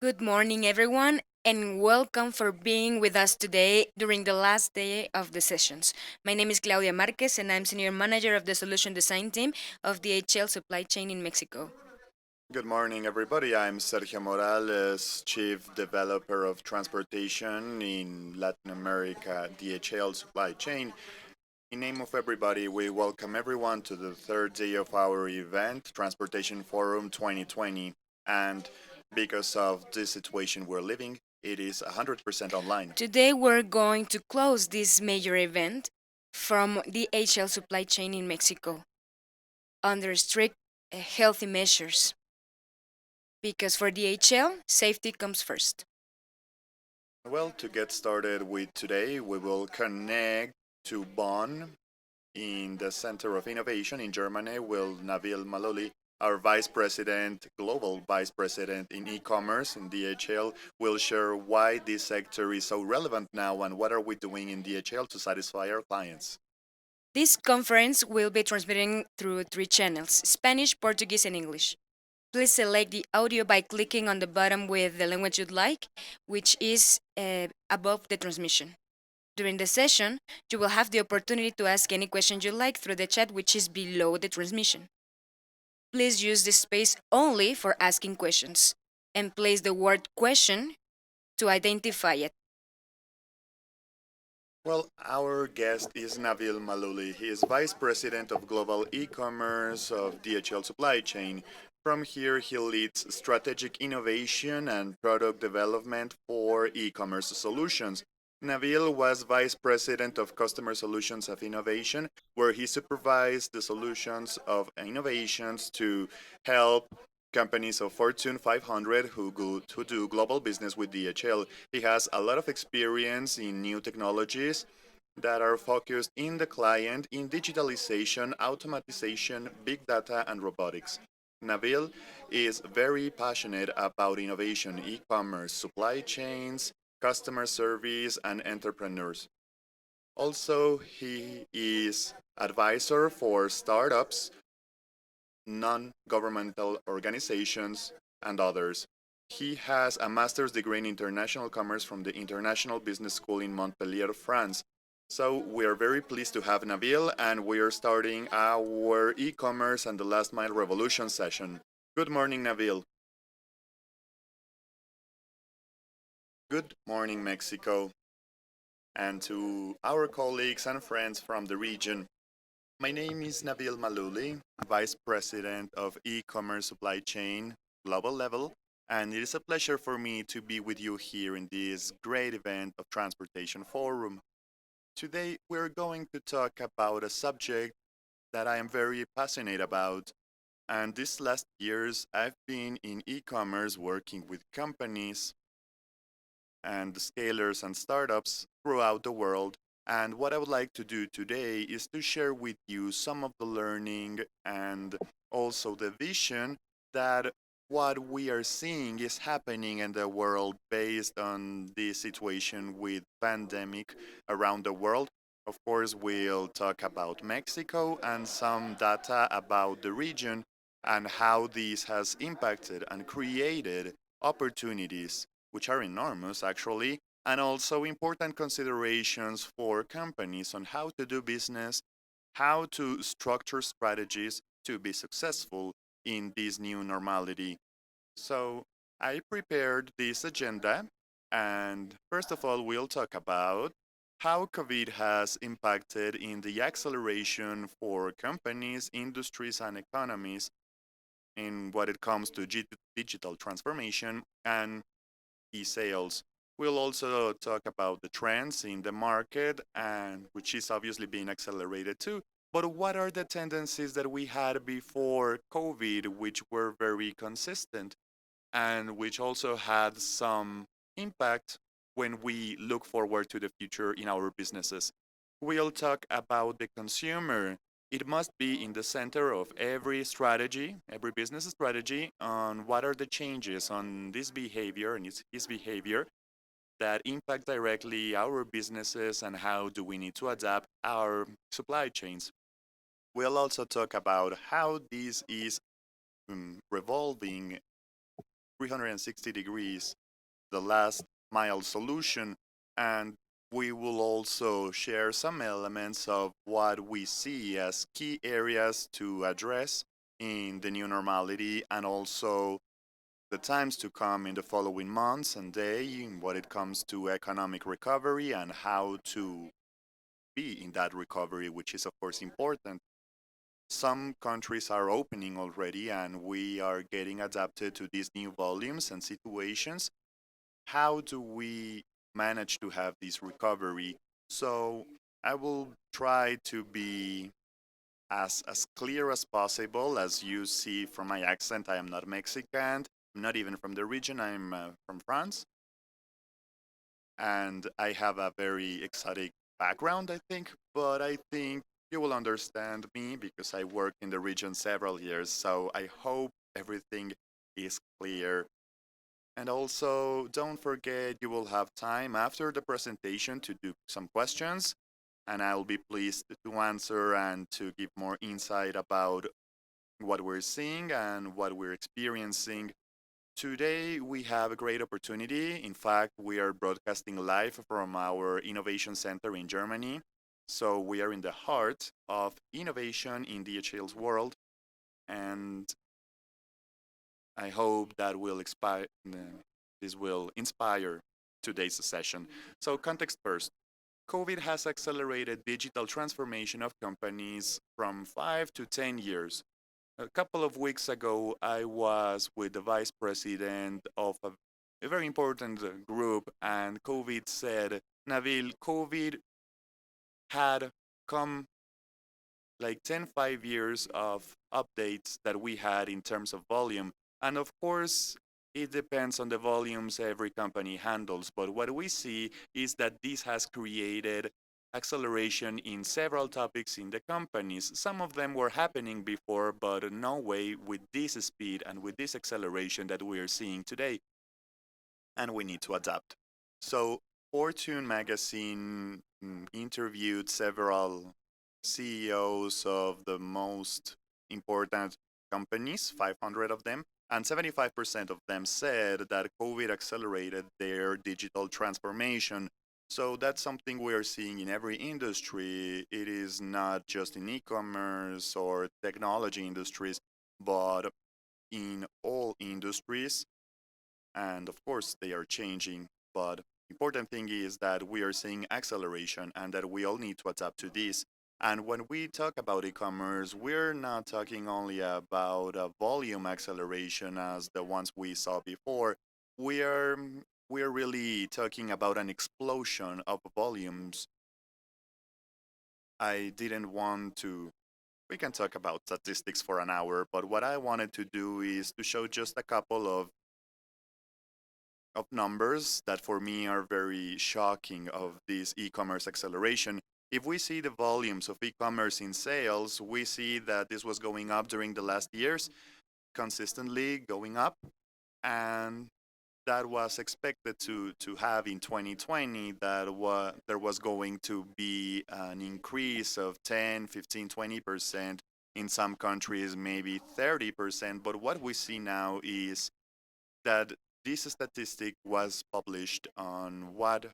Good morning, everyone, and welcome for being with us today during the last day of the sessions. My name is Claudia Marquez, and I'm Senior Manager of the Solution Design Team of DHL Supply Chain in Mexico. Good morning, everybody. I'm Sergio Morales, Chief Developer of Transportation in Latin America, DHL Supply Chain. In name of everybody, we welcome everyone to the third day of our event, Transportation Forum 2020. And because of this situation we're living, it is 100% online. Today, we're going to close this major event from DHL Supply Chain in Mexico under strict healthy measures because for DHL, safety comes first. Well, to get started with today, we will connect to Bonn in the Center of Innovation in Germany with Nabil Maloli, our Vice President, Global Vice President in e-commerce in DHL, will share why this sector is so relevant now and what are we doing in DHL to satisfy our clients. This conference will be transmitting through three channels: Spanish, Portuguese, and English. Please select the audio by clicking on the button with the language you'd like, which is above the transmission. During the session, you will have the opportunity to ask any question you like through the chat, which is below the transmission. Please use this space only for asking questions and place the word question to identify it. Well, our guest is Nabil Maluli. He is Vice President of Global E-commerce of DHL Supply Chain. From here, he leads strategic innovation and product development for e-commerce solutions. Nabil was Vice President of Customer Solutions of Innovation, where he supervised the solutions of innovations to help companies of Fortune 500 who do global business with DHL. He has a lot of experience in new technologies that are focused in the client in digitalization, automatization, big data, and robotics. Nabil is very passionate about innovation, e-commerce, supply chains, customer service, and entrepreneurs. Also, he is advisor for startups, non-governmental organizations, and others. He has a master's degree in international commerce from the International Business School in Montpellier, France. So we are very pleased to have Nabil, and we are starting our e-commerce and the last mile revolution session. Good morning, Nabil. Good morning, Mexico, and to our colleagues and friends from the region. My name is Nabil Maluli, Vice President of E-commerce Supply Chain Global Level, and it is a pleasure for me to be with you here in this great event of Transportation Forum. Today, we're going to talk about a subject that I am very passionate about. And these last years, I've been in e-commerce working with companies and scalers and startups throughout the world. And what I would like to do today is to share with you some of the learning and also the vision that what we are seeing is happening in the world based on the situation with pandemic around the world. Of course, we'll talk about Mexico and some data about the region and how this has impacted and created opportunities, which are enormous actually, and also important considerations for companies on how to do business, how to structure strategies to be successful in this new normality. So, I prepared this agenda, and first of all, we'll talk about how COVID has impacted in the acceleration for companies, industries, and economies in what it comes to digital transformation and e-sales. We'll also talk about the trends in the market and which is obviously being accelerated too. But what are the tendencies that we had before COVID which were very consistent and which also had some impact when we look forward to the future in our businesses? We'll talk about the consumer. It must be in the center of every strategy, every business strategy, on what are the changes on this behavior and his behavior that impact directly our businesses and how do we need to adapt our supply chains. We'll also talk about how this is revolving 360 degrees, the last mile solution, and we will also share some elements of what we see as key areas to address in the new normality and also the times to come in the following months and day in what it comes to economic recovery and how to be in that recovery, which is of course important. Some countries are opening already and we are getting adapted to these new volumes and situations. How do we manage to have this recovery? So I will try to be as clear as possible. As you see from my accent, I am not Mexican. I'm not even from the region. I'm from France. And I have a very exotic background, I think. But I think you will understand me because I worked in the region several years. So I hope everything is clear. And also, don't forget you will have time after the presentation to do some questions, and I'll be pleased to answer and to give more insight about what we're seeing and what we're experiencing. Today, we have a great opportunity. In fact, we are broadcasting live from our innovation center in Germany. So, we are in the heart of innovation in DHL's world, and I hope that will this will inspire today's session. So, context first. COVID has accelerated digital transformation of companies from 5 to 10 years. A couple of weeks ago, I was with the vice president of a very important group, and COVID said, Nabil, COVID had come like 5 years of updates that we had in terms of volume. And of course, it depends on the volumes every company handles. But what we see is that this has created acceleration in several topics in the companies. Some of them were happening before, but no way with this speed and with this acceleration that we are seeing today. And we need to adapt. So, Fortune magazine interviewed several CEOs of the most important companies, 500 of them, and 75% of them said that COVID accelerated their digital transformation. So that's something we are seeing in every industry. It is not just in e-commerce or technology industries, but in all industries. And of course, they are changing. But important thing is that we are seeing acceleration and that we all need to adapt to this. And when we talk about e-commerce, we're not talking only about a volume acceleration as the ones we saw before. We are we're really talking about an explosion of volumes. I didn't want to. We can talk about statistics for an hour, but what I wanted to do is to show just a couple of numbers that for me are very shocking of this e-commerce acceleration. If we see the volumes of e-commerce in sales, we see that this was going up during the last years, consistently going up, and that was expected to have in 2020 that there was going to be an increase of 10, 15, 20%, in some countries maybe 30%, but what we see now is that this statistic was published on what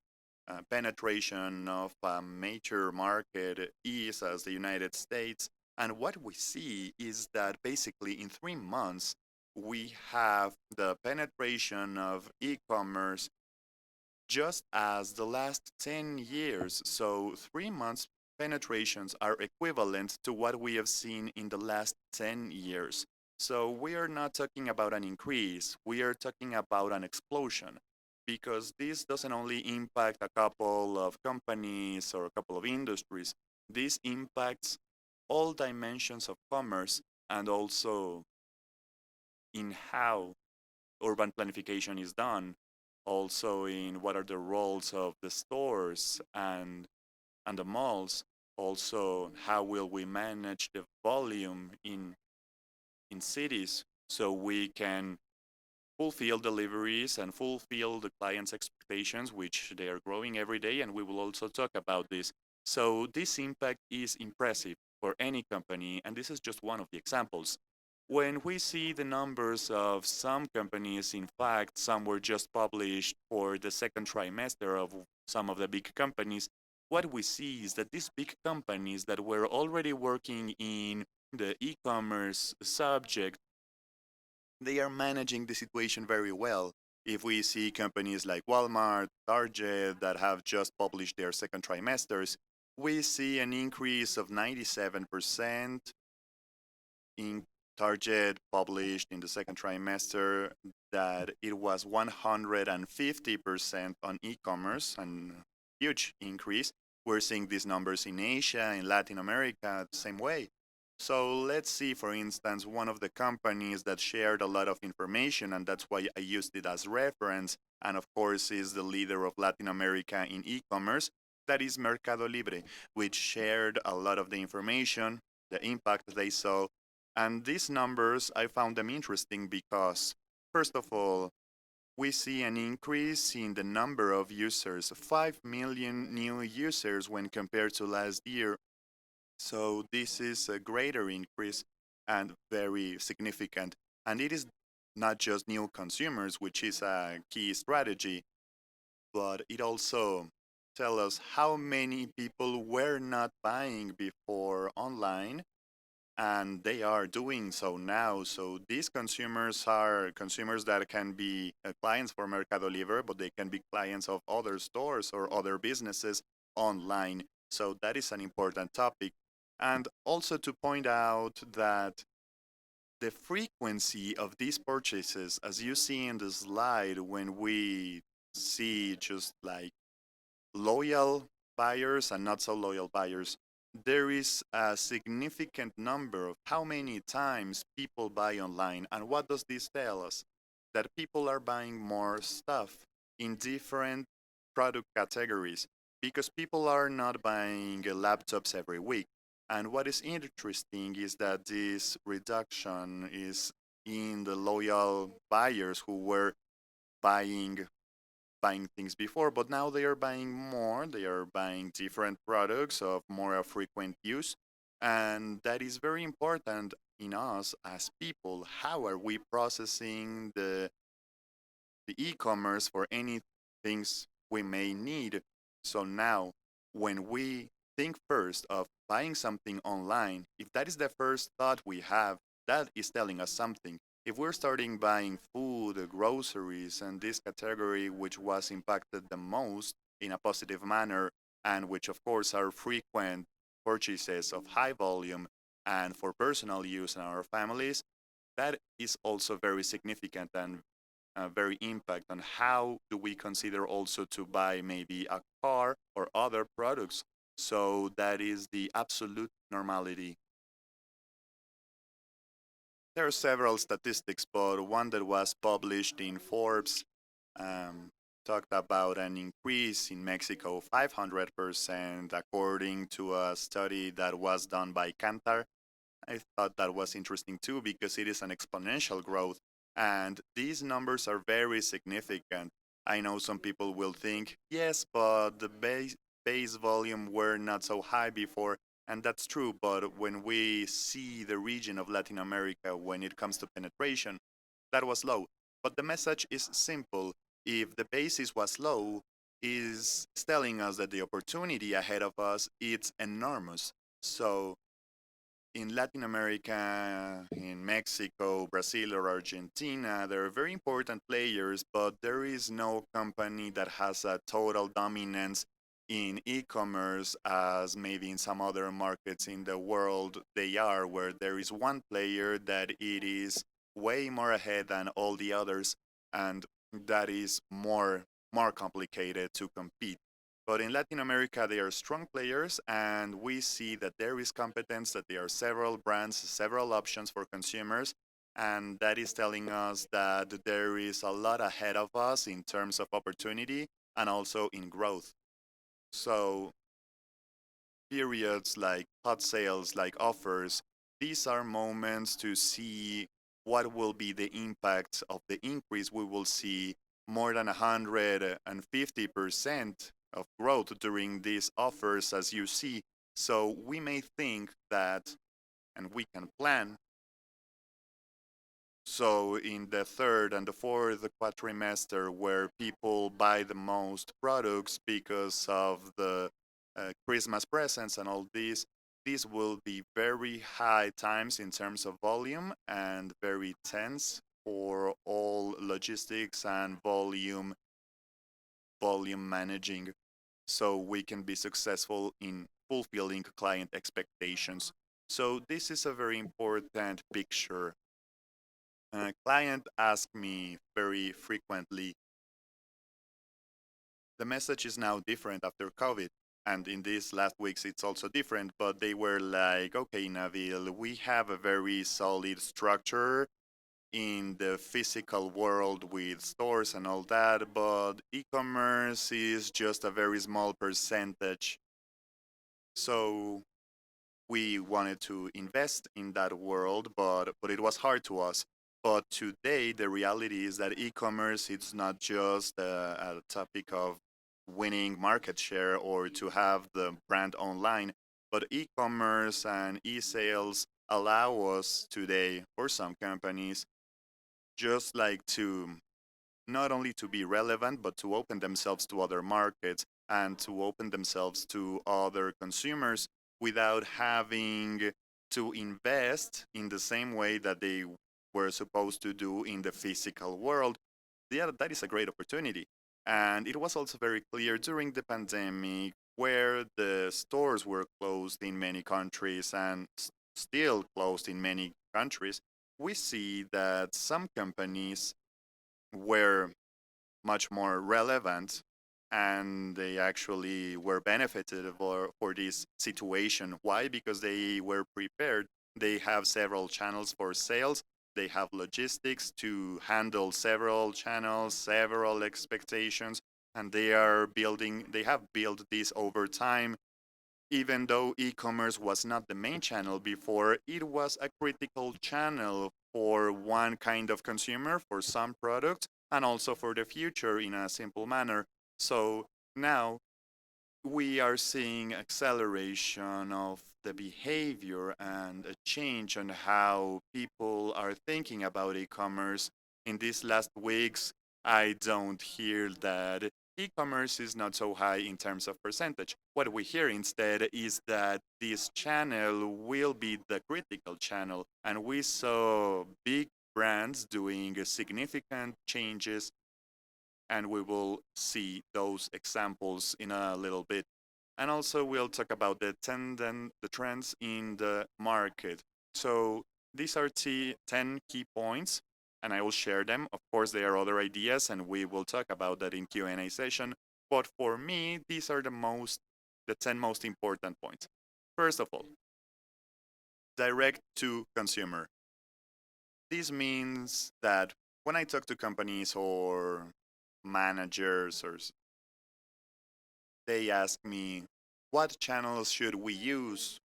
penetration of a major market is as the United States. And what we see is that basically in 3 months, we have the penetration of e-commerce just as the last 10 years. So 3 months penetrations are equivalent to what we have seen in the last 10 years. So we are not talking about an increase, we are talking about an explosion because this doesn't only impact a couple of companies or a couple of industries, this impacts all dimensions of commerce and also in how urban planification is done, also in what are the roles of the stores and the malls, also how will we manage the volume in cities so we can fulfill deliveries and fulfill the client's expectations, which they are growing every day, and we will also talk about this. So this impact is impressive for any company, and this is just one of the examples. When we see the numbers of some companies, in fact, some were just published for the second trimester of some of the big companies, what we see is that these big companies that were already working in the e-commerce subject, they are managing the situation very well. If we see companies like Walmart, Target that have just published their second trimesters, we see an increase of 97% in Target published in the second trimester that it was 150% on e-commerce, and huge increase. We're seeing these numbers in Asia, in Latin America, the same way. So let's see, for instance, one of the companies that shared a lot of information, and that's why I used it as reference, and of course is the leader of Latin America in e-commerce, that is Mercado Libre, which shared a lot of the information, the impact they saw, and these numbers, I found them interesting because, first of all, we see an increase in the number of users, 5 million new users when compared to last year. So this is a greater increase and very significant. And it is not just new consumers, which is a key strategy, but it also tells us how many people were not buying before online and they are doing so now. So these consumers are consumers that can be clients for Mercado Libre, but they can be clients of other stores or other businesses online. So that is an important topic. And also to point out that the frequency of these purchases, as you see in the slide, when we see just like loyal buyers and not so loyal buyers, there is a significant number of how many times people buy online. And what does this tell us? That people are buying more stuff in different product categories because people are not buying laptops every week. And what is interesting is that this reduction is in the loyal buyers who were buying things before, but now they are buying more. They are buying different products of more frequent use. And that is very important in us as people. How are we processing the e-commerce for any things we may need? So now, when we think first of buying something online, if that is the first thought we have, that is telling us something. If we're starting buying food, groceries, and this category which was impacted the most in a positive manner, and which of course are frequent purchases of high volume and for personal use in our families, that is also very significant and very impact on how do we consider also to buy maybe a car or other products. So that is the absolute normality. There are several statistics, but one that was published in Forbes um, talked about an increase in Mexico 500% according to a study that was done by Kantar. I thought that was interesting too because it is an exponential growth and these numbers are very significant. I know some people will think, yes, but the base volume were not so high before, and that's true, but when we see the region of Latin America when it comes to penetration, that was low. But the message is simple. If the basis was low, is telling us that the opportunity ahead of us is enormous. So in Latin America, in Mexico, Brazil, or Argentina, there are very important players, but there is no company that has a total dominance in e-commerce as maybe in some other markets in the world they are, where there is one player that it is way more ahead than all the others, and that is more complicated to compete. But in Latin America, they are strong players, and we see that there is competence, that there are several brands, several options for consumers, and that is telling us that there is a lot ahead of us in terms of opportunity and also in growth. So, periods like hot sales, like offers, these are moments to see what will be the impact of the increase. We will see more than 150% of growth during these offers, as you see. So we may think that, and we can plan So in the third and the fourth quadrimester, where people buy the most products because of the Christmas presents and all these will be very high times in terms of volume and very tense for all logistics and volume managing, so we can be successful in fulfilling client expectations. So this is a very important picture. A client ask me very frequently, the message is now different after COVID. And in these last weeks, it's also different, but they were like, okay, Nabil, we have a very solid structure in the physical world with stores and all that, but e-commerce is just a very small percentage. So we wanted to invest in that world, but it was hard to us. But today, the reality is that e-commerce it's not just a topic of winning market share or to have the brand online, but e-commerce and e-sales allow us today, for some companies, just like to not only to be relevant, but to open themselves to other markets and to open themselves to other consumers without having to invest in the same way that they were supposed to do in the physical world. Yeah, that is a great opportunity. And it was also very clear during the pandemic where the stores were closed in many countries and still closed in many countries. We see that some companies were much more relevant and they actually were benefited for this situation. Why? Because they were prepared. They have several channels for sales. They have logistics to handle several channels, several expectations, and they have built this over time. Even though e-commerce was not the main channel before, it was a critical channel for one kind of consumer, for some products, and also for the future in a simple manner. So now we are seeing acceleration of the behavior and a change on how people are thinking about e-commerce. In these last weeks, I don't hear that e-commerce is not so high in terms of percentage. What we hear instead is that this channel will be the critical channel, and we saw big brands doing significant changes, and we will see those examples in a little bit. And also we'll talk about the trends in the market. So these are 10 key points, and I will share them. Of course, there are other ideas, and we will talk about that in Q&A session. But for me, these are the 10 most important points. First of all, direct to consumer. This means that when I talk to companies or managers or they ask me, what channels should we use?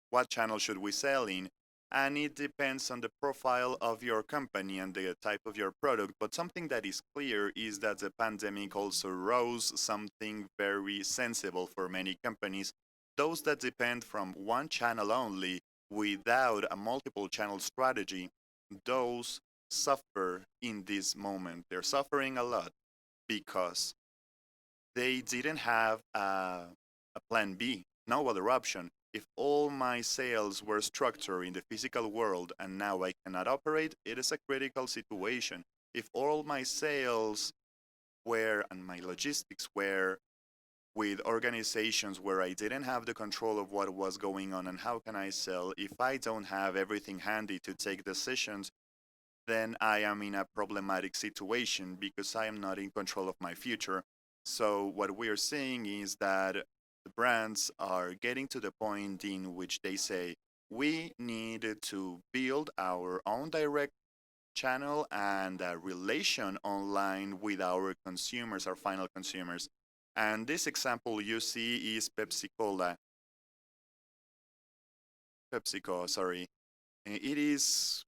What channel should we sell in? And it depends on the profile of your company and the type of your product. But something that is clear is that the pandemic also rose something very sensible for many companies. Those that depend from one channel only without a multiple channel strategy, those suffer in this moment. They're suffering a lot because they didn't have a plan B, no other option. If all my sales were structured in the physical world and now I cannot operate, it is a critical situation. If all my sales were and my logistics were with organizations where I didn't have the control of what was going on and how can I sell, if I don't have everything handy to take decisions, then I am in a problematic situation because I am not in control of my future. So what we are seeing is that the brands are getting to the point in which they say, we need to build our own direct channel and a relation online with our consumers, our final consumers. And this example you see is PepsiCo, sorry. It is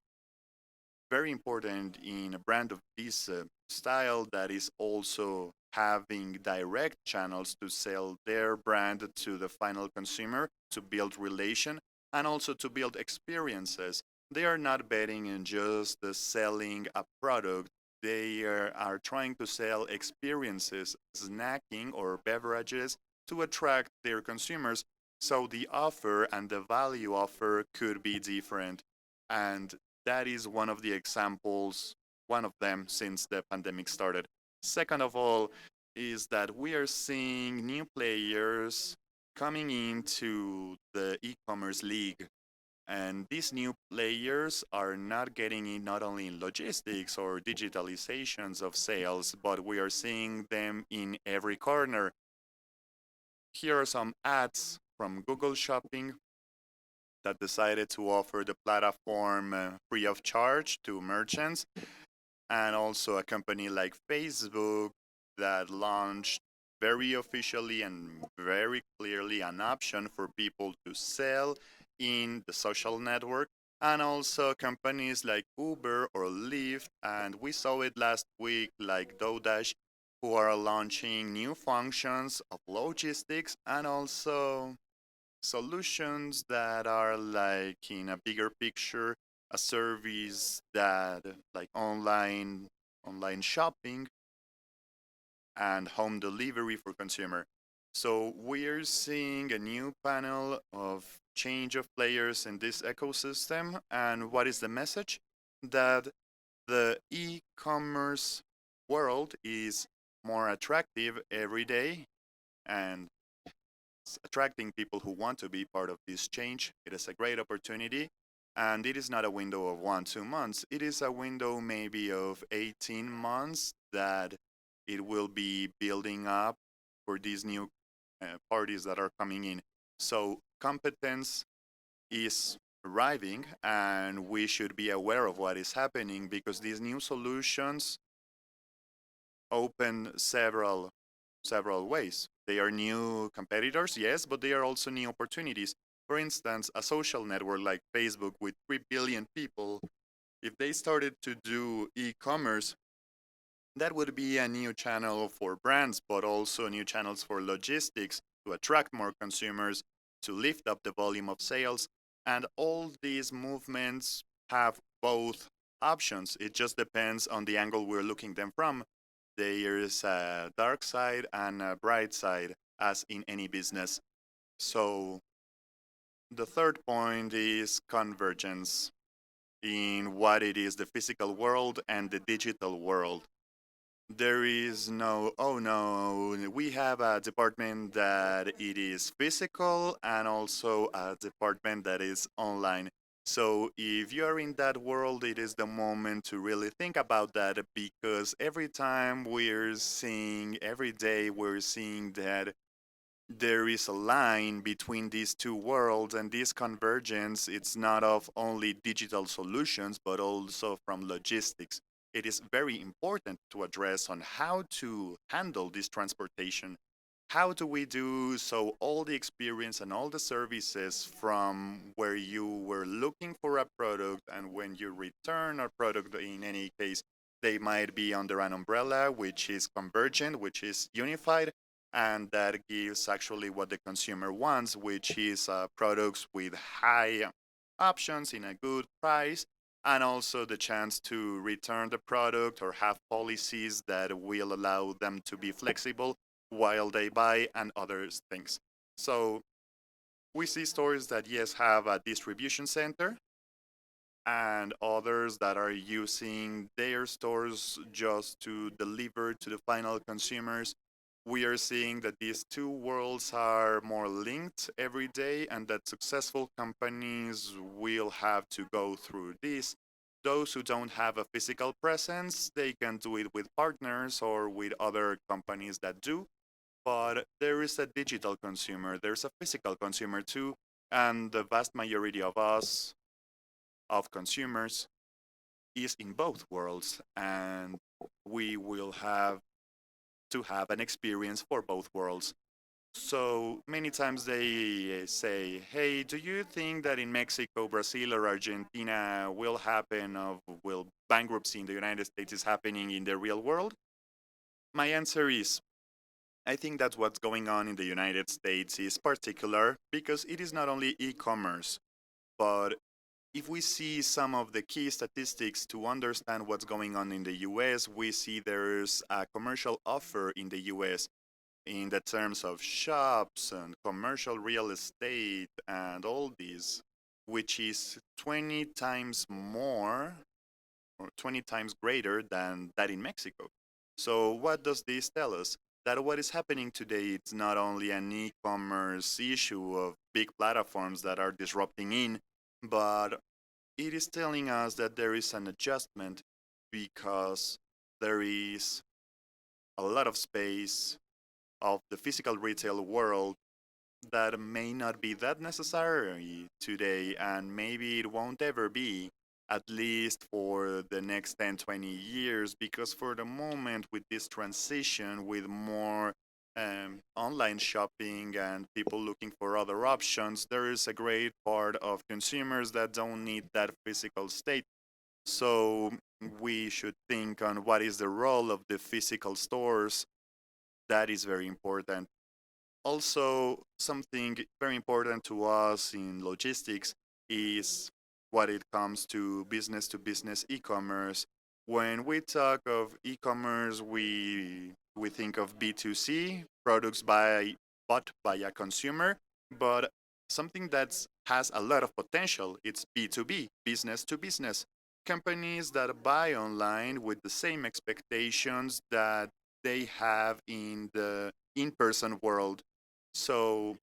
very important in a brand of this style that is also having direct channels to sell their brand to the final consumer, to build relation, and also to build experiences. they are not betting in just selling a product. They are trying to sell experiences, snacking or beverages to attract their consumers. So the offer and the value offer could be different. And that is one of the examples, one of them since the pandemic started. Second of all, is that we are seeing new players coming into the e-commerce league, and these new players are not getting in not only in logistics or digitalizations of sales, but we are seeing them in every corner. Here are some ads from Google Shopping that decided to offer the platform free of charge to merchants, and also a company like Facebook that launched very officially and very clearly an option for people to sell in the social network, and also companies like Uber or Lyft, and we saw it last week like DoorDash, who are launching new functions of logistics and also solutions that are like in a bigger picture, a service that like online shopping and home delivery for consumer. So we're seeing a new panel of change of players in this ecosystem. And what is the message? That the e-commerce world is more attractive every day, and attracting people who want to be part of this change. It is a great opportunity. And it is not a window of 1, 2 months. It is a window maybe of 18 months that it will be building up for these new parties that are coming in. So competence is arriving, and we should be aware of what is happening because these new solutions open several ways. They are new competitors, yes, but they are also new opportunities. For instance, a social network like Facebook with 3 billion people, if they started to do e-commerce, that would be a new channel for brands, but also new channels for logistics to attract more consumers, to lift up the volume of sales. And all these movements have both options. It just depends on the angle we're looking them from. There is a dark side and a bright side, as in any business. So the third point is convergence in what it is the physical world and the digital world. There is no, oh no, we have a department that it is physical and also a department that is online. So if you're in that world, it is the moment to really think about that, because every day we're seeing that there is a line between these two worlds, and this convergence, it's not of only digital solutions but also from logistics. It is very important to address on how to handle this transportation. How do we do so all the experience and all the services from where you were looking for a product and when you return a product, in any case, they might be under an umbrella which is convergent, which is unified, and that gives actually what the consumer wants, which is products with high options in a good price, and also the chance to return the product or have policies that will allow them to be flexible while they buy and other things. So we see stores that, yes, have a distribution center, and others that are using their stores just to deliver to the final consumers. We are seeing that these two worlds are more linked every day, and that successful companies will have to go through this. Those who don't have a physical presence, they can do it with partners or with other companies that do. But there is a digital consumer, there's a physical consumer too, and the vast majority of us, of consumers, is in both worlds, and we will have to have an experience for both worlds. So many times they say, hey, do you think that in Mexico, Brazil, or Argentina will bankruptcy in the United States is happening in the real world? My answer is, I think that what's going on in the United States is particular because it is not only e-commerce, but if we see some of the key statistics to understand what's going on in the US, we see there's a commercial offer in the US in the terms of shops and commercial real estate and all these, which is 20 times more or 20 times greater than that in Mexico. So, what does this tell us? That what is happening today, it's not only an e-commerce issue of big platforms that are disrupting in, but it is telling us that there is an adjustment because there is a lot of space of the physical retail world that may not be that necessary today, and maybe it won't ever be, at least for the next 10, 20 years, because for the moment, with this transition, with more online shopping and people looking for other options, there is a great part of consumers that don't need that physical state. So we should think on what is the role of the physical stores. That is very important. Also, something very important to us in logistics is what it comes to business e-commerce. When we talk of e-commerce, we think of B2C, products bought by a consumer, but something that has a lot of potential, it's B2B, business to business. Companies that buy online with the same expectations that they have in the in-person world. So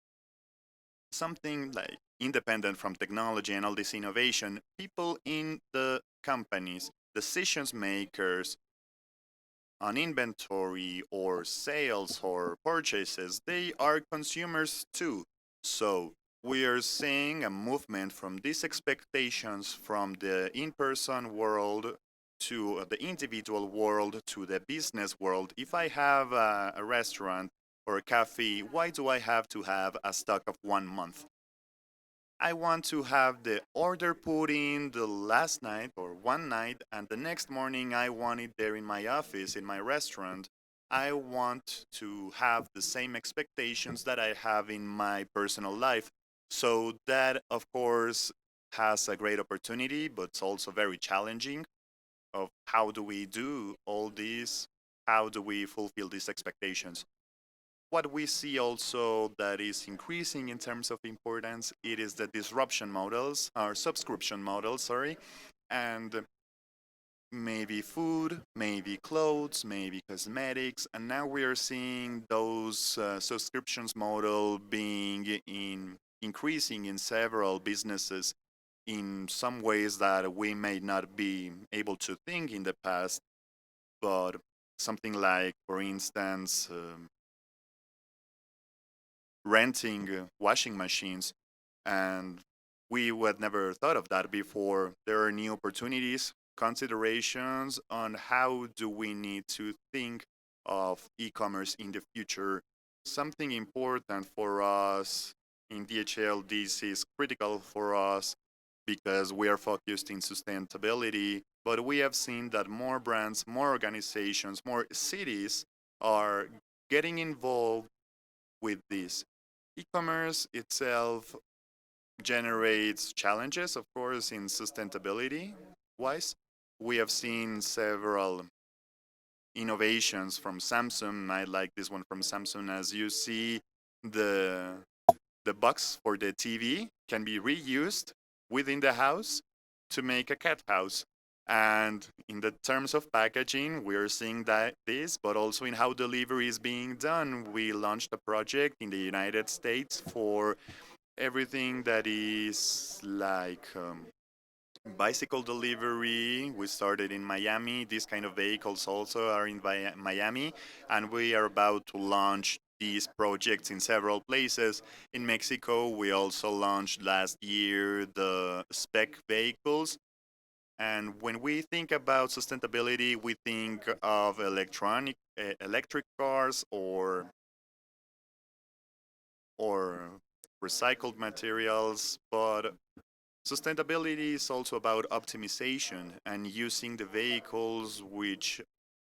something like independent from technology and all this innovation, people in the companies, decisions makers on inventory or sales or purchases, they are consumers too. So we are seeing a movement from these expectations from the in-person world to the individual world to the business world. If I have a restaurant or a cafe, why do I have to have a stock of 1 month? I want to have the order put in the last night or one night, and the next morning I want it there in my office, in my restaurant. I want to have the same expectations that I have in my personal life. So that, of course, has a great opportunity, but it's also very challenging of how do we do all this? How do we fulfill these expectations? What we see also that is increasing in terms of importance, it is the disruption models, or subscription models, sorry, and maybe food, maybe clothes, maybe cosmetics, and now we are seeing those subscriptions model being in increasing in several businesses in some ways that we may not be able to think in the past, but something like, for instance, renting washing machines, and we would never thought of that before. There are new opportunities, considerations on how do we need to think of e-commerce in the future. Something important for us in DHL, this is critical for us because we are focused in sustainability, but we have seen that more brands, more organizations, more cities are getting involved with this. E-commerce itself generates challenges, of course, in sustainability wise. We have seen several innovations from Samsung. I like this one from Samsung. As you see, the the box for the TV can be reused within the house to make a cat house. And in the terms of packaging, we're seeing that this, but also in how delivery is being done. We launched a project in the United States for everything that is like bicycle delivery. We started in Miami. These kind of vehicles also are in Miami, and we are about to launch these projects in several places. In Mexico, we also launched last year the spec vehicles. And when we think about sustainability, we think of electric cars or recycled materials, but sustainability is also about optimization and using the vehicles, which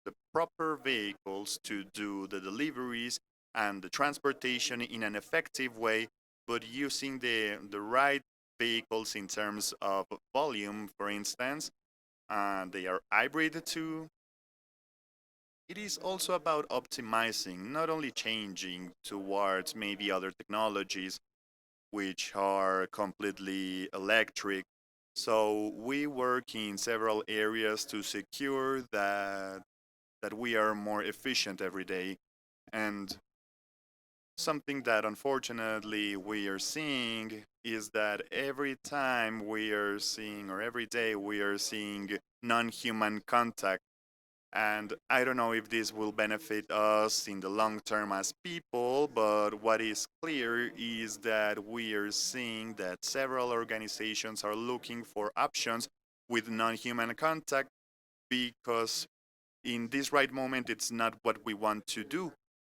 the proper vehicles to do the deliveries and the transportation in an effective way, but using the right vehicles in terms of volume, for instance, and they are hybrid too. It is also about optimizing, not only changing towards maybe other technologies which are completely electric. So we work in several areas to secure that we are more efficient every day. And something that unfortunately we are seeing is that every time we are seeing, or every day we are seeing non-human contact. And I don't know if this will benefit us in the long term as people, but what is clear is that we are seeing that several organizations are looking for options with non-human contact because in this right moment it's not what we want to do.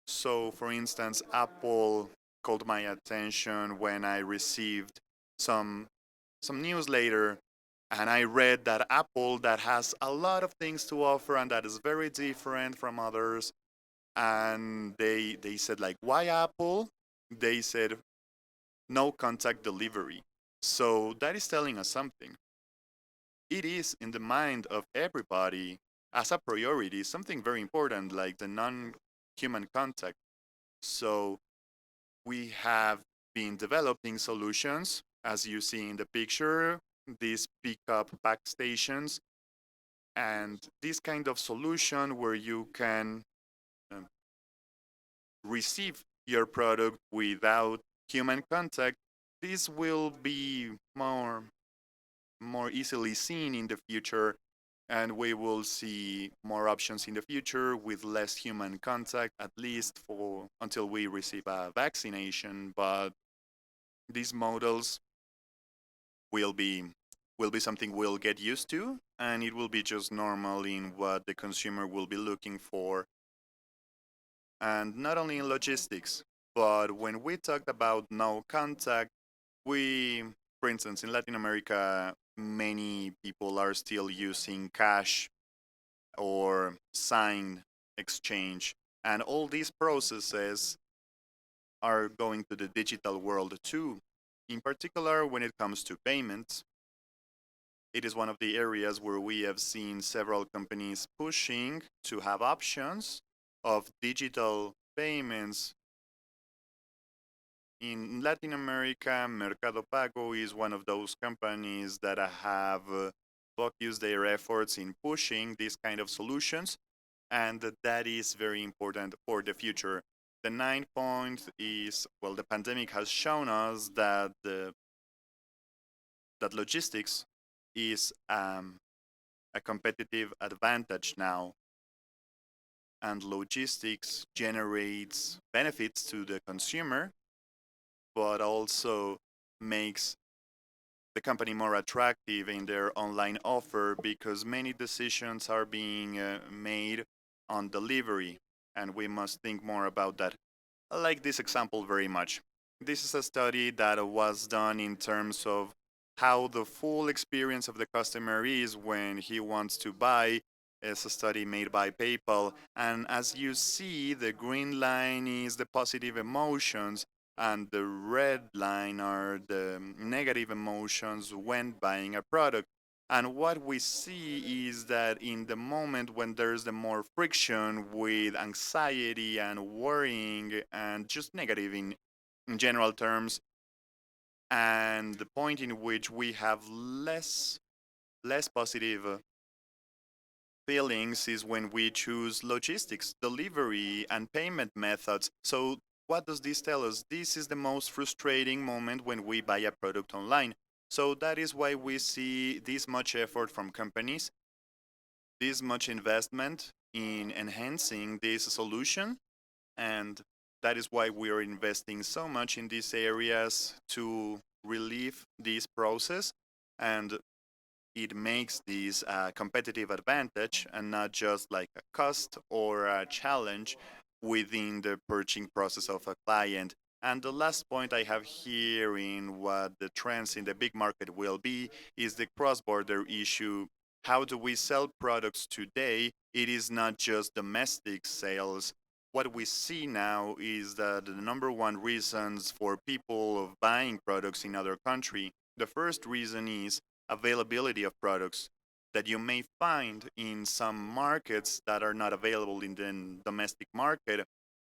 So for instance, Apple called my attention when I received some some newsletter and I read that Apple that has a lot of things to offer and that is very different from others. And they said like, why Apple? They said no contact delivery. So that is telling us something. It is in the mind of everybody as a priority, something very important like the non-human contact. So we have been developing solutions, as you see in the picture, these pickup back stations, and this kind of solution where you can um, receive your product without human contact. This will be more easily seen in the future, and we will see more options in the future with less human contact, at least for until we receive a vaccination. But these models will be something we'll get used to, and it will be just normal in what the consumer will be looking for. And not only in logistics, but when we talked about no contact, we, for instance, in Latin America, many people are still using cash or sign exchange. And all these processes are going to the digital world too. In particular, when it comes to payments, it is one of the areas where we have seen several companies pushing to have options of digital payments. In Latin America, Mercado Pago is one of those companies that have focused their efforts in pushing these kind of solutions, and that is very important for the future. The 9 point is, well, the pandemic has shown us that that logistics is a competitive advantage now, and logistics generates benefits to the consumer, but also makes the company more attractive in their online offer because many decisions are being made on delivery, and we must think more about that. I like this example very much. This is a study that was done in terms of how the full experience of the customer is when he wants to buy. It's a study made by PayPal. And as you see, the green line is the positive emotions, and the red line are the negative emotions when buying a product. And what we see is that in the moment when there's the more friction with anxiety and worrying and just negative in general terms, and the point in which we have less positive feelings is when we choose logistics, delivery, and payment methods. So what does this tell us? This is the most frustrating moment when we buy a product online. So that is why we see this much effort from companies, this much investment in enhancing this solution, and that is why we are investing so much in these areas to relieve this process, and it makes this a competitive advantage and not just like a cost or a challenge within the purchasing process of a client. And the last point I have here in what the trends in the big market will be is the cross-border issue. How do we sell products today? It is not just domestic sales. What we see now is that the number one reasons for people of buying products in other country The first reason is availability of products that you may find in some markets that are not available in the domestic market.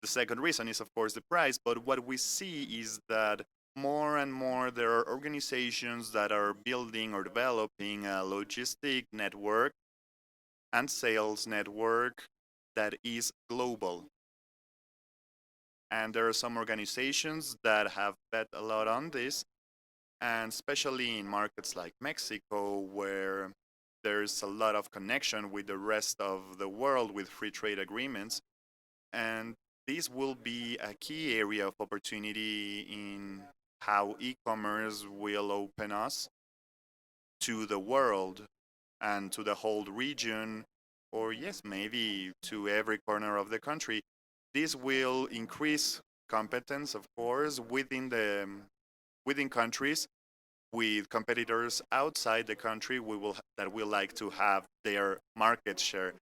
The second reason is, of course, the price. But what we see is that more and more there are organizations that are building or developing a logistic network and sales network that is global. And there are some organizations that have bet a lot on this, and especially in markets like Mexico, where there's a lot of connection with the rest of the world with free trade agreements. And this will be a key area of opportunity in how e-commerce will open us to the world and to the whole region, or yes, maybe to every corner of the country. This will increase competence, of course, within countries. With competitors outside the country, that will like to have their market share.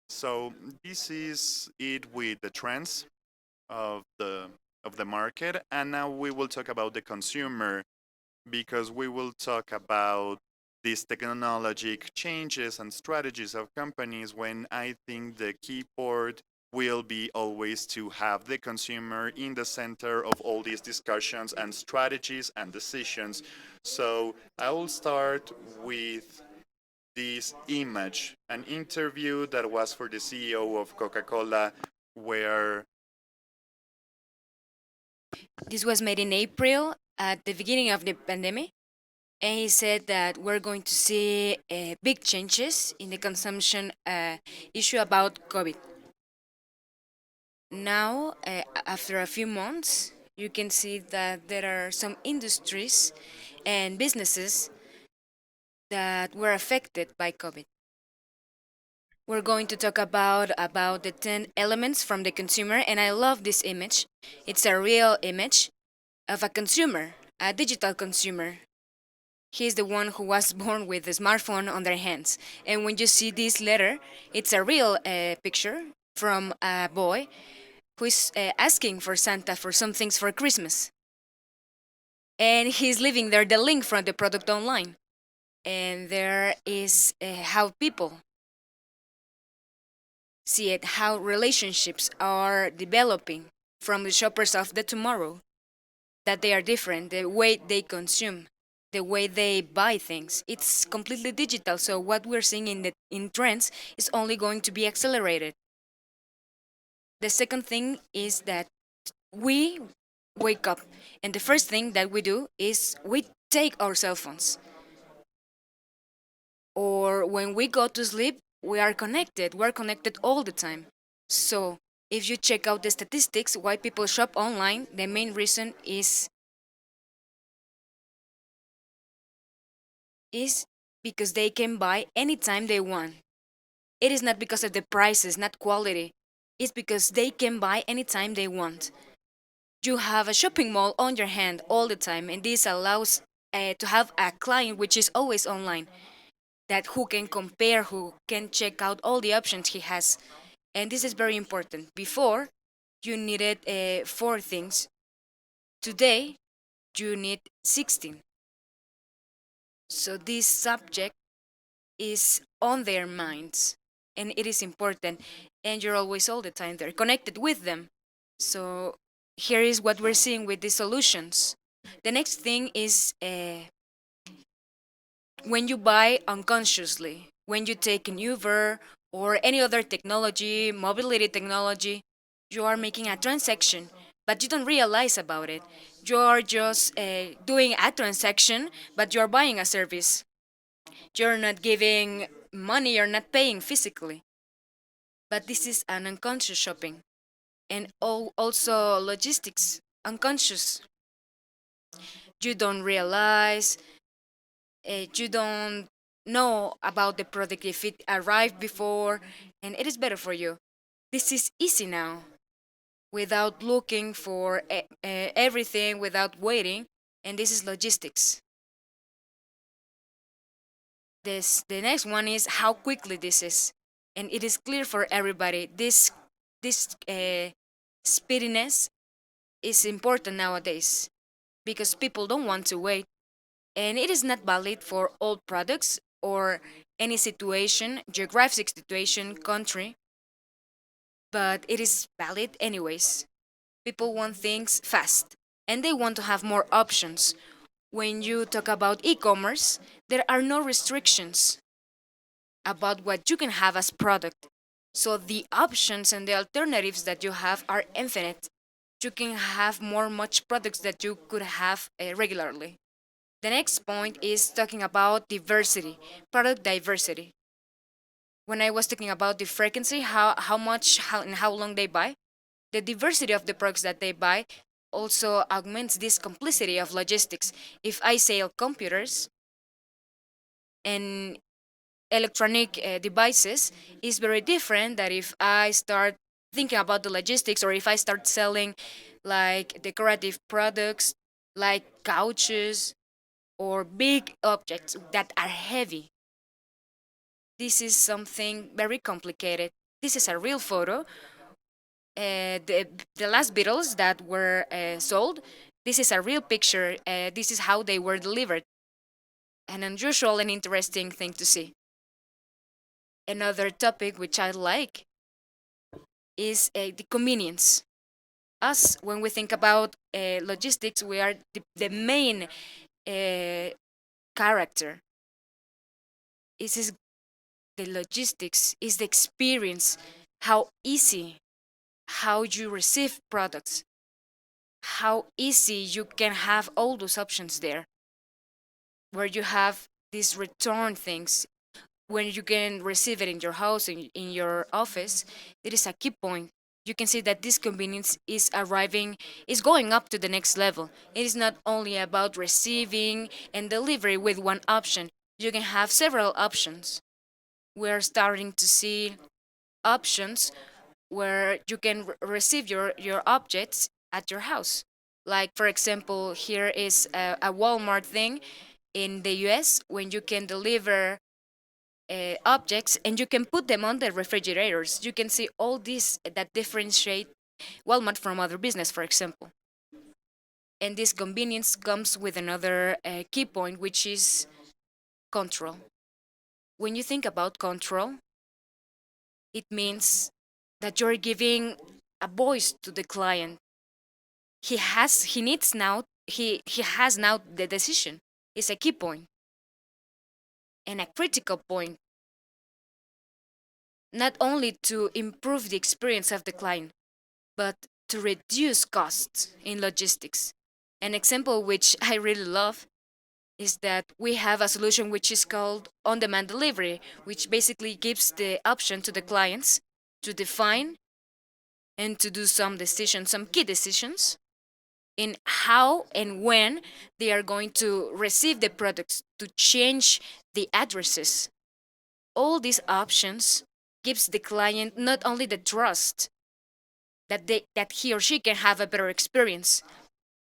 So this is it with the trends of the market, and now we will talk about the consumer, because we will talk about these technologic changes and strategies of companies, when I think the key part will be always to have the consumer in the center of all these discussions and strategies and decisions. So I will start with this image, an interview that was for the CEO of Coca-Cola, where This was made in April at the beginning of the pandemic. And he said that we're going to see big changes in the consumption issue about COVID. Now, after a few months, you can see that there are some industries and businesses that were affected by COVID. We're going to talk about the 10 elements from the consumer, and I love this image. It's a real image of a consumer, a digital consumer. He's the one who was born with a smartphone on their hands. And when you see this letter, it's a real picture from a boy who is asking for Santa for some things for Christmas. And he's leaving there the link from the product online. And there is how people see it, how relationships are developing from the shoppers of the tomorrow, that they are different, the way they consume, the way they buy things. It's completely digital, so what we're seeing in trends is only going to be accelerated. The second thing is that we wake up, and the first thing that we do is we take our cell phones. Or when we go to sleep, we are connected. We're connected all the time. So if you check out the statistics, why people shop online, the main reason is because they can buy anytime they want. It is not because of the prices, not quality. It's because they can buy anytime they want. You have a shopping mall on your hand all the time, and this allows to have a client which is always online, that who can compare, who can check out all the options he has. And this is very important. Before, you needed 4 things. Today, you need 16. So this subject is on their minds, and it is important, and you're always all the time there connected with them. So here is what we're seeing with these solutions. The next thing is when you buy unconsciously, when you take an Uber or any other technology, mobility technology, you are making a transaction, but you don't realize about it. You are just doing a transaction, but you are buying a service. You're not giving money, you're not paying physically. But this is an unconscious shopping. And also logistics, unconscious. You don't realize, you don't know about the product if it arrived before, and it is better for you. This is easy now, without looking for everything, without waiting, and this is logistics. The next one is how quickly this is, and it is clear for everybody. This speediness is important nowadays because people don't want to wait. And it is not valid for all products or any situation, geographic situation, country, but it is valid anyways. People want things fast and they want to have more options. When you talk about e-commerce, there are no restrictions about what you can have as product. So the options and the alternatives that you have are infinite. You can have more much products that you could have regularly. The next point is talking about diversity, product diversity. When I was talking about the frequency, how much, and how long they buy, the diversity of the products that they buy also augments this complexity of logistics. If I sell computers and electronic devices, is very different that if I start thinking about the logistics or if I start selling like decorative products like couches or big objects that are heavy. This is something very complicated. This is a real photo. The last Beatles that were sold, this is a real picture. This is how they were delivered. An unusual and interesting thing to see. Another topic which I like is the convenience. Us, when we think about logistics, we are the main character. This is the logistics, is the experience, how easy, how you receive products, how easy you can have all those options there, where you have these return things, when you can receive it in your house, in your office. It is a key point. You can see that this convenience is going up to the next level. It is not only about receiving and delivery with one option. You can have several options. We're starting to see options where you can receive your objects at your house. Like, for example, here is a Walmart thing in the US when you can deliver objects and you can put them on the refrigerators. You can see all these that differentiate Walmart from other business, for example. And this convenience comes with another key point, which is control. When you think about control, it means that you're giving a voice to the client. He has now the decision. It's a key point and a critical point, not only to improve the experience of the client, but to reduce costs in logistics. An example which I really love is that we have a solution which is called on-demand delivery, which basically gives the option to the clients to define and to do some decisions, some key decisions in how and when they are going to receive the products, to change the addresses. All these options gives the client not only the trust that he or she can have a better experience,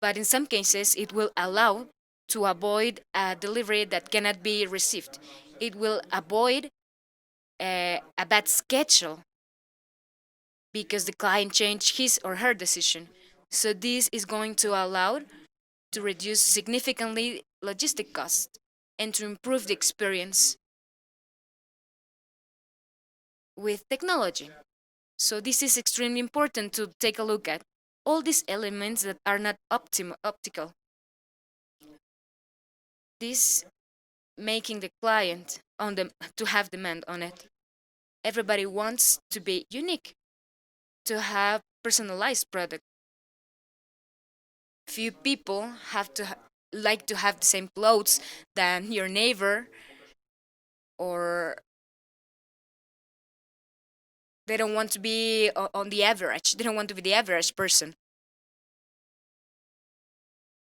but in some cases it will allow to avoid a delivery that cannot be received. It will avoid a bad schedule because the client changed his or her decision. So this is going to allow to reduce significantly logistic costs and to improve the experience with technology. So this is extremely important to take a look at. All these elements that are not optical. This making the client on them to have demand on it. Everybody wants to be unique, to have personalized product. Few people like to have the same clothes than your neighbor, or they don't want to be on the average. They don't want to be the average person.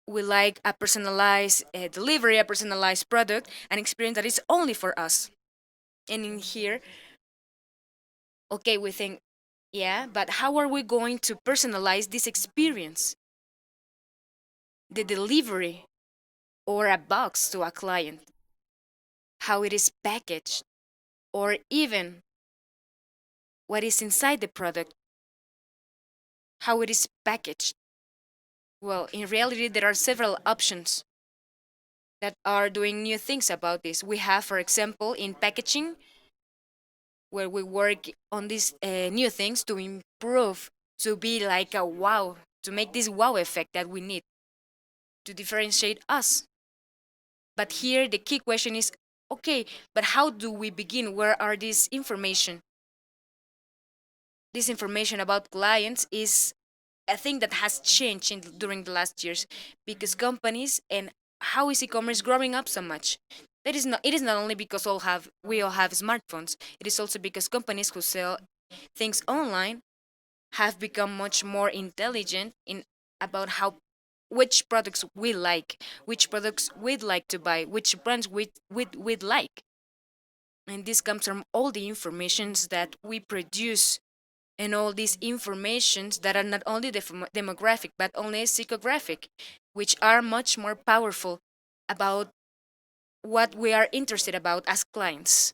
We like a personalized delivery, a personalized product, an experience that is only for us. And in here, okay, we think, yeah, but how are we going to personalize this experience? The delivery or a box to a client, how it is packaged, or even what is inside the product, how it is packaged. Well, in reality, there are several options. that are doing new things about this. We have, for example, in packaging, where we work on these new things to improve, to be like a wow, to make this wow effect that we need to differentiate us. But here the key question is, okay, but how do we begin? Where are this information? This information about clients is a thing that has changed during the last years, because companies, and how is e-commerce growing up so much? That is not. It is not only because we all have smartphones. It is also because companies who sell things online have become much more intelligent in about how which products we like, which products we'd like to buy, which brands we'd like. And this comes from all the informations that we produce, and all these informations that are not only demographic but only psychographic, which are much more powerful about what we are interested about as clients.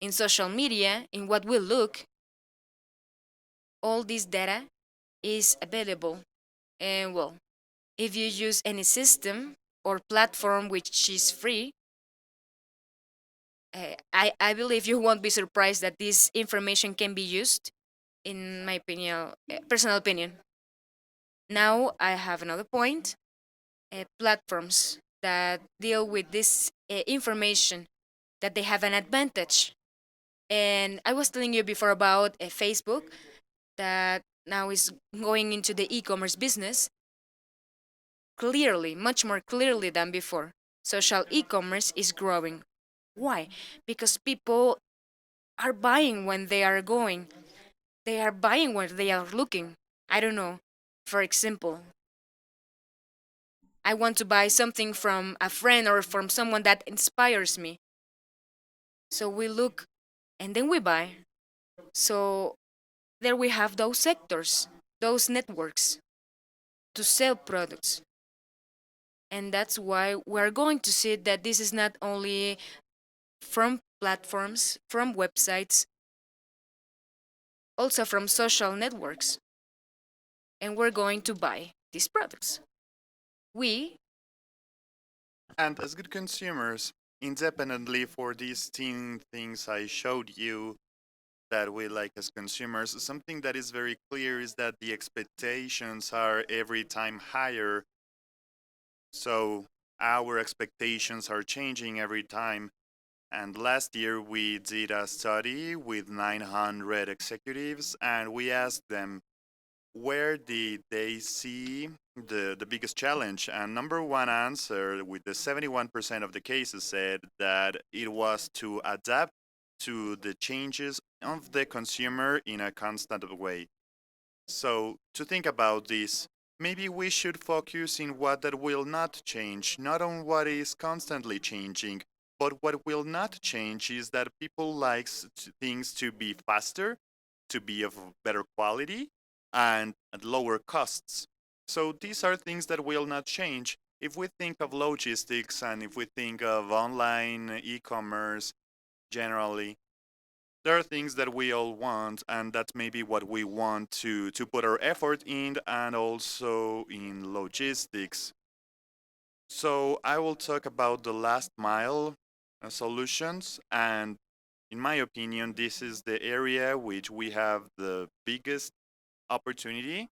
In social media, in what we look, all this data is available. And well, if you use any system or platform which is free, I believe you won't be surprised that this information can be used, in my opinion, personal opinion. Now I have another point. Platforms that deal with this information, that they have an advantage. And I was telling you before about Facebook, that now is going into the e-commerce business clearly, much more clearly than before. Social e-commerce is growing. Why? Because people are buying when they are going. They are buying when they are looking. I don't know. For example, I want to buy something from a friend or from someone that inspires me. So we look and then we buy. So there we have those sectors, those networks to sell products. And that's why we're going to see that this is not only from platforms, from websites, also from social networks. And we're going to buy these products. We, And as good consumers, independently for these 10 things I showed you that we like as consumers, something that is very clear is that the expectations are every time higher. So our expectations are changing every time. And last year we did a study with 900 executives and we asked them where did they see the biggest challenge. And number one answer with the 71% of the cases said that it was to adapt to the changes of the consumer in a constant way. So to think about this, maybe we should focus in what that will not change, not on what is constantly changing, but what will not change is that people likes things to be faster, to be of better quality, and at lower costs. So these are things that will not change. If we think of logistics and if we think of online e-commerce generally, there are things that we all want, and that's maybe what we want to put our effort in, and also in logistics. So I will talk about the last mile solutions, and in my opinion, this is the area which we have the biggest opportunity,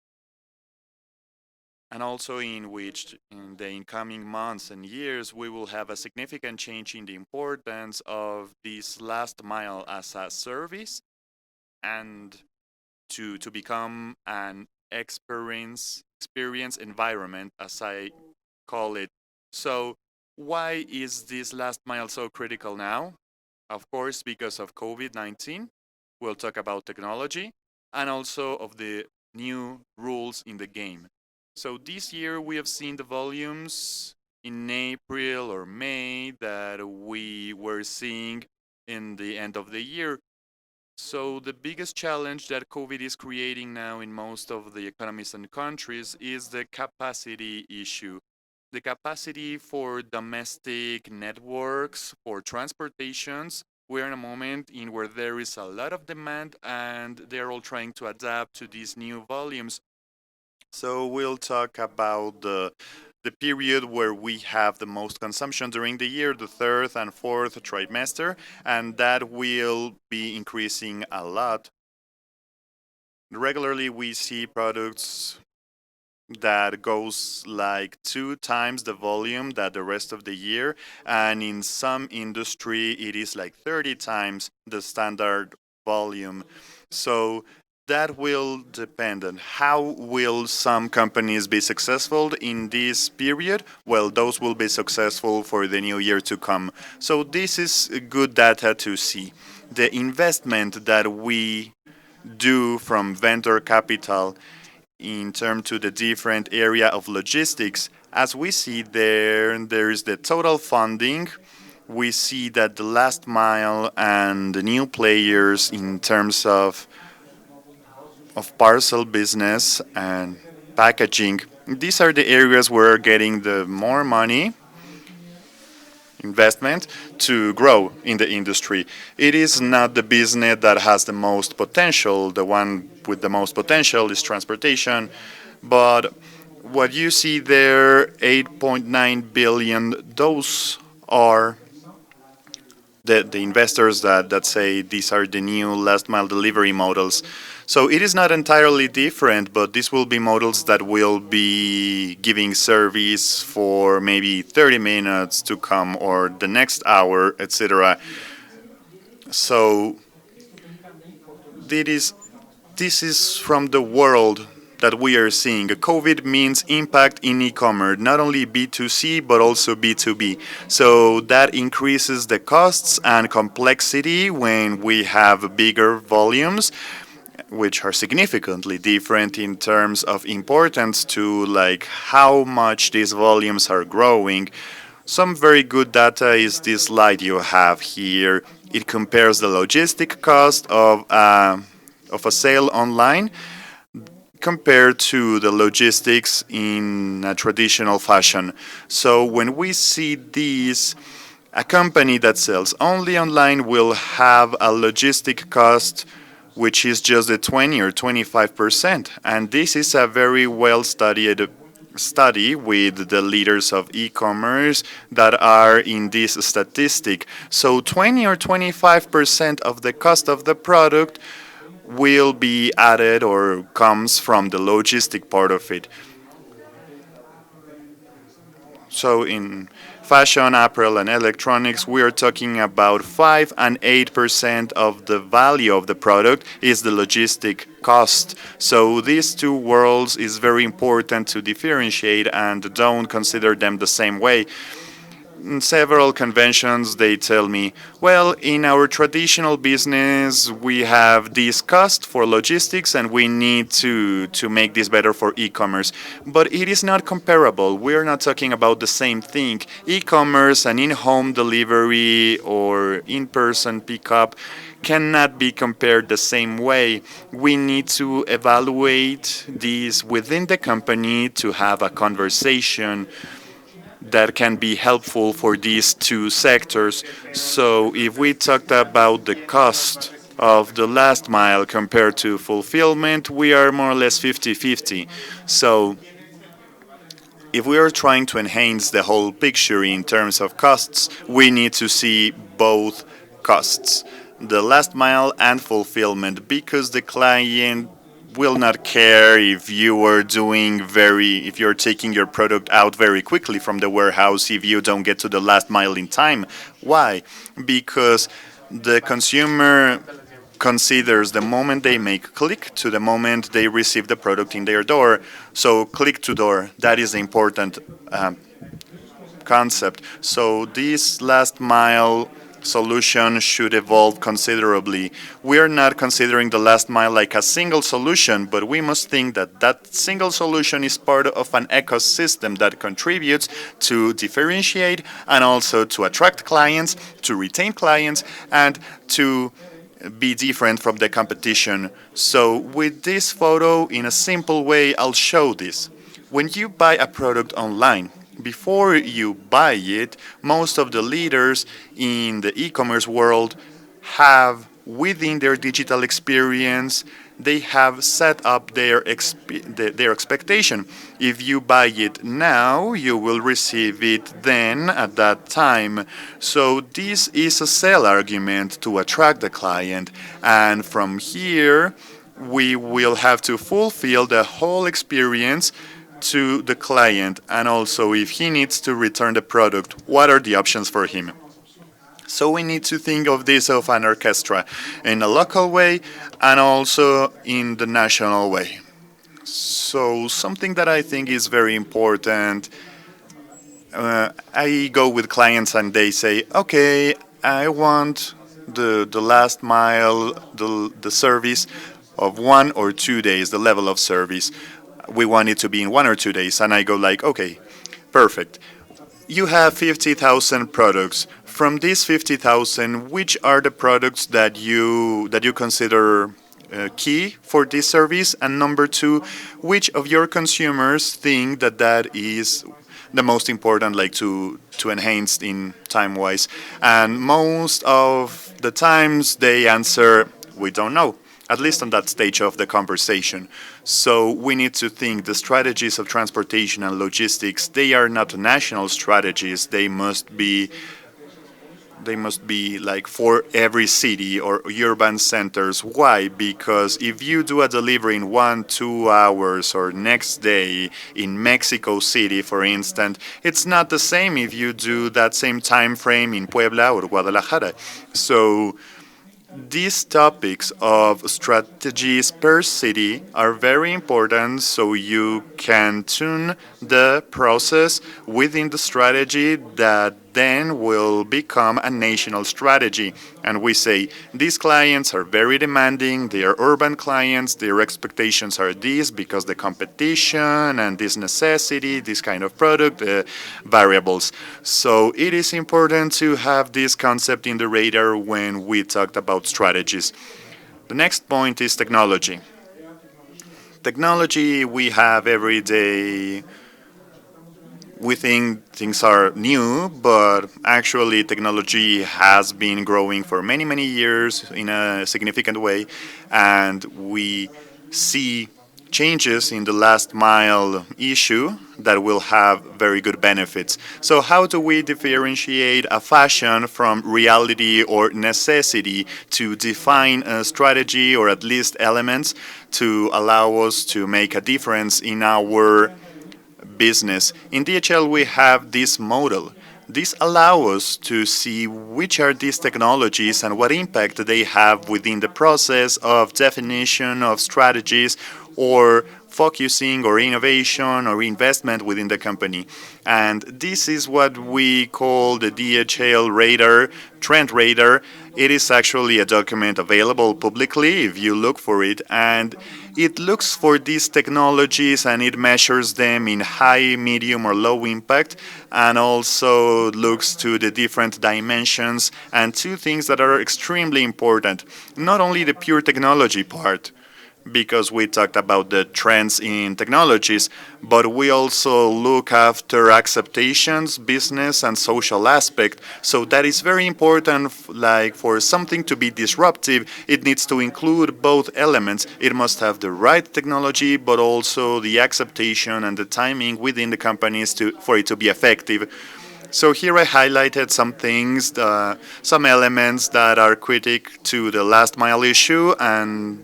and also in which in the incoming months and years we will have a significant change in the importance of this last mile as a service and to become an experience environment, as I call it. So why is this last mile so critical now? Of course, because of COVID-19. We'll talk about technology and also of the new rules in the game. So this year we have seen the volumes in April or May that we were seeing in the end of the year. So the biggest challenge that COVID is creating now in most of the economies and countries is the capacity issue. The capacity for domestic networks, for transportations. We're in a moment in where there is a lot of demand and they're all trying to adapt to these new volumes. So we'll talk about the period where we have the most consumption during the year, the third and fourth trimester, and that will be increasing a lot. Regularly, we see products that goes like 2 times the volume that the rest of the year, and in some industry it is like 30 times the standard volume. So that will depend on how will some companies be successful in this period. Well, those will be successful for the new year to come. So this is good data to see. The investment that we do from vendor capital in terms to the different area of logistics, as we see there is the total funding. We see that the last mile and the new players in terms of parcel business and packaging, these are the areas where getting the more money investment to grow in the industry. It is not the business that has the most potential. The one with the most potential is transportation. But what you see there, 8.9 billion, those are the investors that say these are the new last mile delivery models. So it is not entirely different, but these will be models that will be giving service for maybe 30 minutes to come or the next hour, etc. So this is from the world that we are seeing. COVID means impact in e-commerce, not only B2C but also B2B. So that increases the costs and complexity when we have bigger volumes, which are significantly different in terms of importance to like how much these volumes are growing. Some very good data is this slide you have here. It compares the logistic cost of a sale online compared to the logistics in a traditional fashion. So when we see these, a company that sells only online will have a logistic cost which is just the 20 or 25%. And this is a very well studied study with the leaders of e-commerce that are in this statistic. So 20 or 25% of the cost of the product will be added or comes from the logistic part of it. So in fashion, apparel, and electronics, we are talking about 5 and 8% of the value of the product is the logistic cost. So these two worlds is very important to differentiate and don't consider them the same way. In several conventions, they tell me, well, in our traditional business, we have this cost for logistics and we need to make this better for e-commerce. But it is not comparable. We are not talking about the same thing. E-commerce and in-home delivery or in-person pickup cannot be compared the same way. We need to evaluate these within the company to have a conversation that can be helpful for these two sectors. So if we talked about the cost of the last mile compared to fulfillment, we are more or less 50-50. So if we are trying to enhance the whole picture in terms of costs, we need to see both costs, the last mile and fulfillment, because the client will not care if you're taking your product out very quickly from the warehouse if you don't get to the last mile in time. Why? Because the consumer considers the moment they make click to the moment they receive the product in their door. So click to door, that is the important concept. So this last mile solution should evolve considerably. We are not considering the last mile like a single solution, but we must think that that single solution is part of an ecosystem that contributes to differentiate and also to attract clients, to retain clients, and to be different from the competition. So with this photo, in a simple way, I'll show this. When you buy a product online, before you buy it, most of the leaders in the e-commerce world have within their digital experience they have set up their expectation. If you buy it now, you will receive it then at that time. So this is a sell argument to attract the client. And from here, we will have to fulfill the whole experience to the client. And also, if he needs to return the product, what are the options for him? So we need to think of this of an orchestra in a local way and also in the national way. So something that I think is very important, I go with clients and they say, okay, I want the last mile, the service of 1 or 2 days, the level of service. We want it to be in 1 or 2 days. And I go like, okay, perfect. You have 50,000 products. From these 50,000, which are the products that you consider key for this service? And number two, which of your consumers think that that is the most important, like to enhance in time wise? And most of the times they answer, we don't know, at least on that stage of the conversation. So we need to think the strategies of transportation and logistics, they are not national strategies. They must be like for every city or urban centers. Why? Because if you do a delivery in 1, 2 hours or next day in Mexico City, for instance, it's not the same if you do that same time frame in Puebla or Guadalajara. So these topics of strategies per city are very important so you can tune the process within the strategy that then will become a national strategy. And we say these clients are very demanding, they are urban clients, their expectations are these because the competition and this necessity, this kind of product, variables. So it is important to have this concept in the radar when we talked about strategies. The next point is technology. Technology we have every day. We think things are new, but actually technology has been growing for many, many years in a significant way, and we see changes in the last mile issue that will have very good benefits. So how do we differentiate a fashion from reality or necessity to define a strategy or at least elements to allow us to make a difference in our business? In DHL, we have this model. This allows us to see which are these technologies and what impact they have within the process of definition of strategies or focusing or innovation or investment within the company. And this is what we call the DHL radar, trend radar. It is actually a document available publicly if you look for it, and it looks for these technologies and it measures them in high, medium, or low impact, and also looks to the different dimensions and two things that are extremely important. Not only the pure technology part, because we talked about the trends in technologies, but we also look after acceptations, business, and social aspect. So that is very important, like for something to be disruptive, it needs to include both elements. It must have the right technology, but also the acceptation and the timing within the companies for it to be effective. So here I highlighted some things, some elements that are critical to the last mile issue, and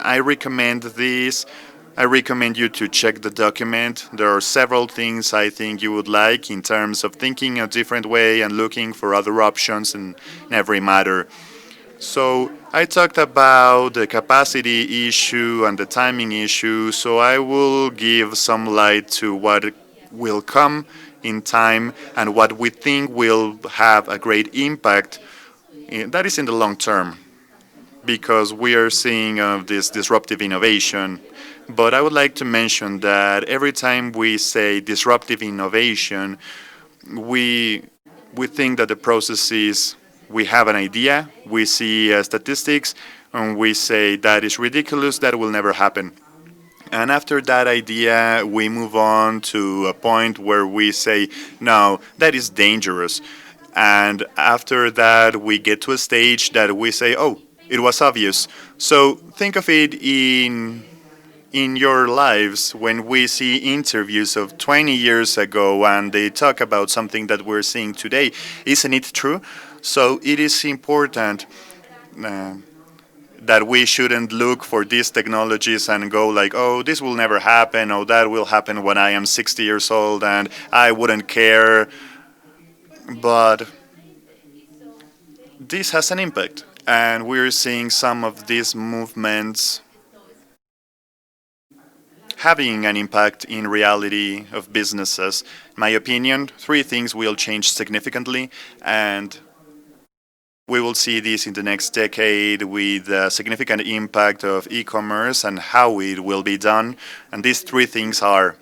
I recommend this. I recommend you to check the document. There are several things I think you would like in terms of thinking a different way and looking for other options in every matter. So I talked about the capacity issue and the timing issue, so I will give some light to what will come in time and what we think will have a great impact. That is in the long term, because we are seeing this disruptive innovation. But I would like to mention that every time we say disruptive innovation, we think that the process is we have an idea, we see statistics, and we say that is ridiculous, that will never happen. And after that idea, we move on to a point where we say, no, that is dangerous. And after that, we get to a stage that we say, oh, it was obvious. So think of it in your lives when we see interviews of 20 years ago and they talk about something that we're seeing today. Isn't it true? So it is important uh, that we shouldn't look for these technologies and go like, oh, this will never happen, or that will happen when I am 60 years old and I wouldn't care. But this has an impact, and we're seeing some of these movements having an impact in reality of businesses. In my opinion, three things will change significantly, and we will see this in the next decade with the significant impact of e-commerce and how it will be done. And these three things are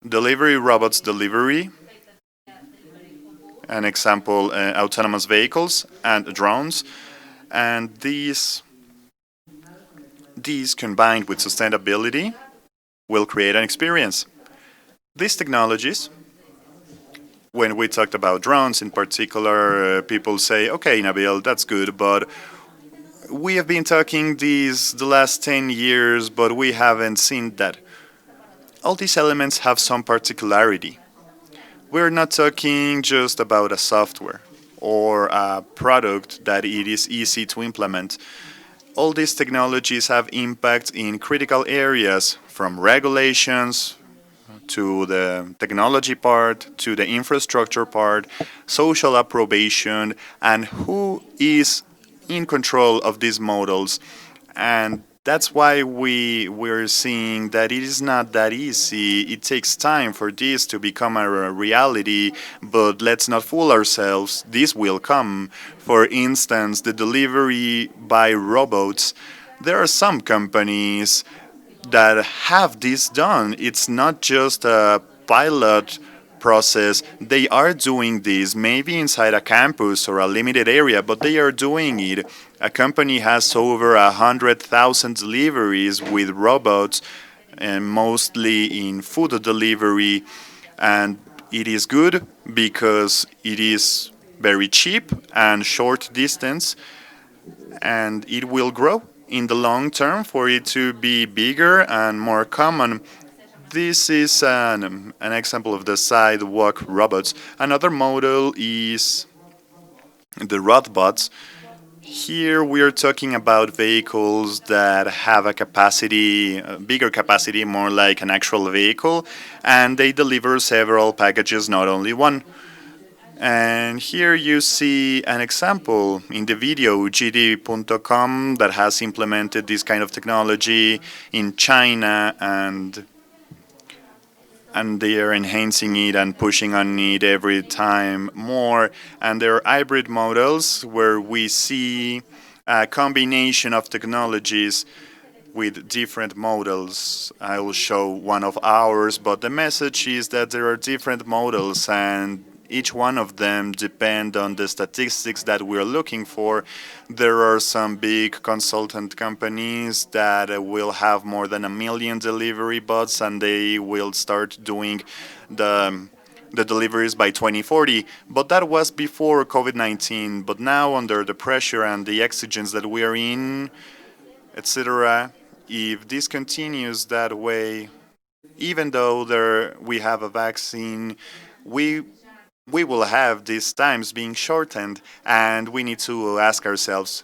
delivery robots delivery, an example, autonomous vehicles and drones. And these combined with sustainability will create an experience. These technologies, when we talked about drones in particular, people say, okay, Nabil, that's good, but we have been talking these the last 10 years, but we haven't seen that. All these elements have some particularity. We're not talking just about a software or a product that it is easy to implement. All these technologies have impact in critical areas, from regulations to the technology part, to the infrastructure part, social approbation, and who is in control of these models. And that's why we're seeing that it is not that easy. It takes time for this to become a reality, but let's not fool ourselves. This will come. For instance, the delivery by robots. There are some companies that have this done. It's not just a pilot process. They are doing this maybe inside a campus or a limited area, but they are doing it. A company has over 100,000 deliveries with robots, and mostly in food delivery, and it is good because it is very cheap and short distance, and it will grow in the long term for it to be bigger and more common. This is an example of the sidewalk robots. Another model is the robots. Here we are talking about vehicles that have a capacity, a bigger capacity, more like an actual vehicle, and they deliver several packages, not only one. And here you see an example in the video, GD.com, that has implemented this kind of technology in China, and they are enhancing it and pushing on it every time more. And there are hybrid models where we see a combination of technologies with different models. I will show one of ours, but the message is that there are different models, and each one of them depend on the statistics that we're looking for. There are some big consultant companies that will have more than 1 million delivery bots, and they will start doing the deliveries by 2040. But that was before COVID-19. But now, under the pressure and the exigence that we are in, etc., if this continues that way, even though we have a vaccine, we we will have these times being shortened, and we need to ask ourselves,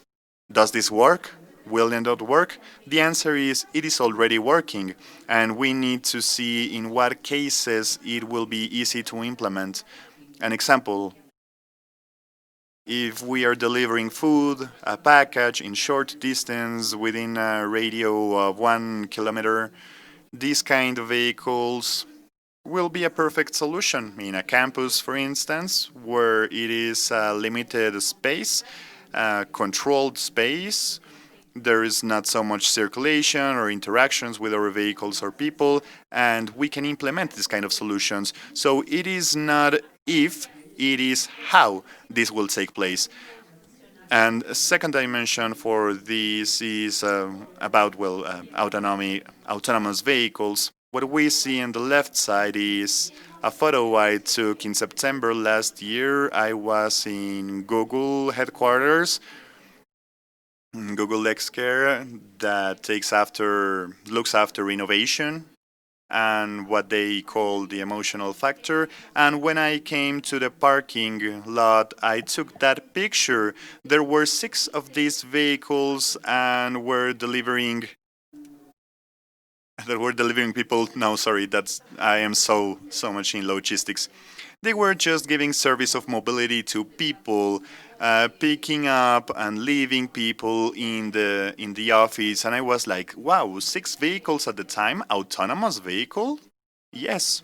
does this work? Will it not work? The answer is it is already working, and we need to see in what cases it will be easy to implement. An example, if we are delivering food, a package in short distance within a radio of 1 kilometer, these kind of vehicles will be a perfect solution in a campus, for instance, where it is a limited space, controlled space. There is not so much circulation or interactions with our vehicles or people, and we can implement this kind of solutions. So it is not if, it is how this will take place. And a second dimension for this is about, well, autonomous vehicles. What we see on the left side is a photo I took in September last year. I was in Google headquarters, Google Care that looks after innovation and what they call the emotional factor. And when I came to the parking lot, I took that picture. There were 6 of these vehicles and were delivering that were delivering people. No, sorry, that's I am so much in logistics. They were just giving service of mobility to people, picking up and leaving people in the office, and I was like, wow, 6 vehicles at the time, autonomous vehicle? Yes.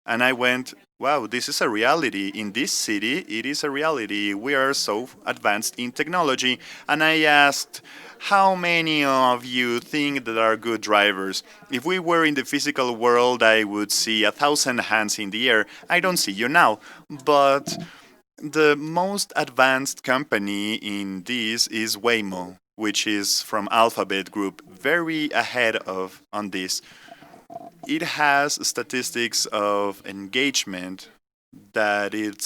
And I went, wow, this is a reality. In this city, it is a reality. We are so advanced in technology. And I asked, how many of you think that are good drivers? If we were in the physical world, I would see 1,000 hands in the air. I don't see you now. But the most advanced company in this is Waymo, which is from Alphabet Group, very ahead of on this. It has statistics of engagement that it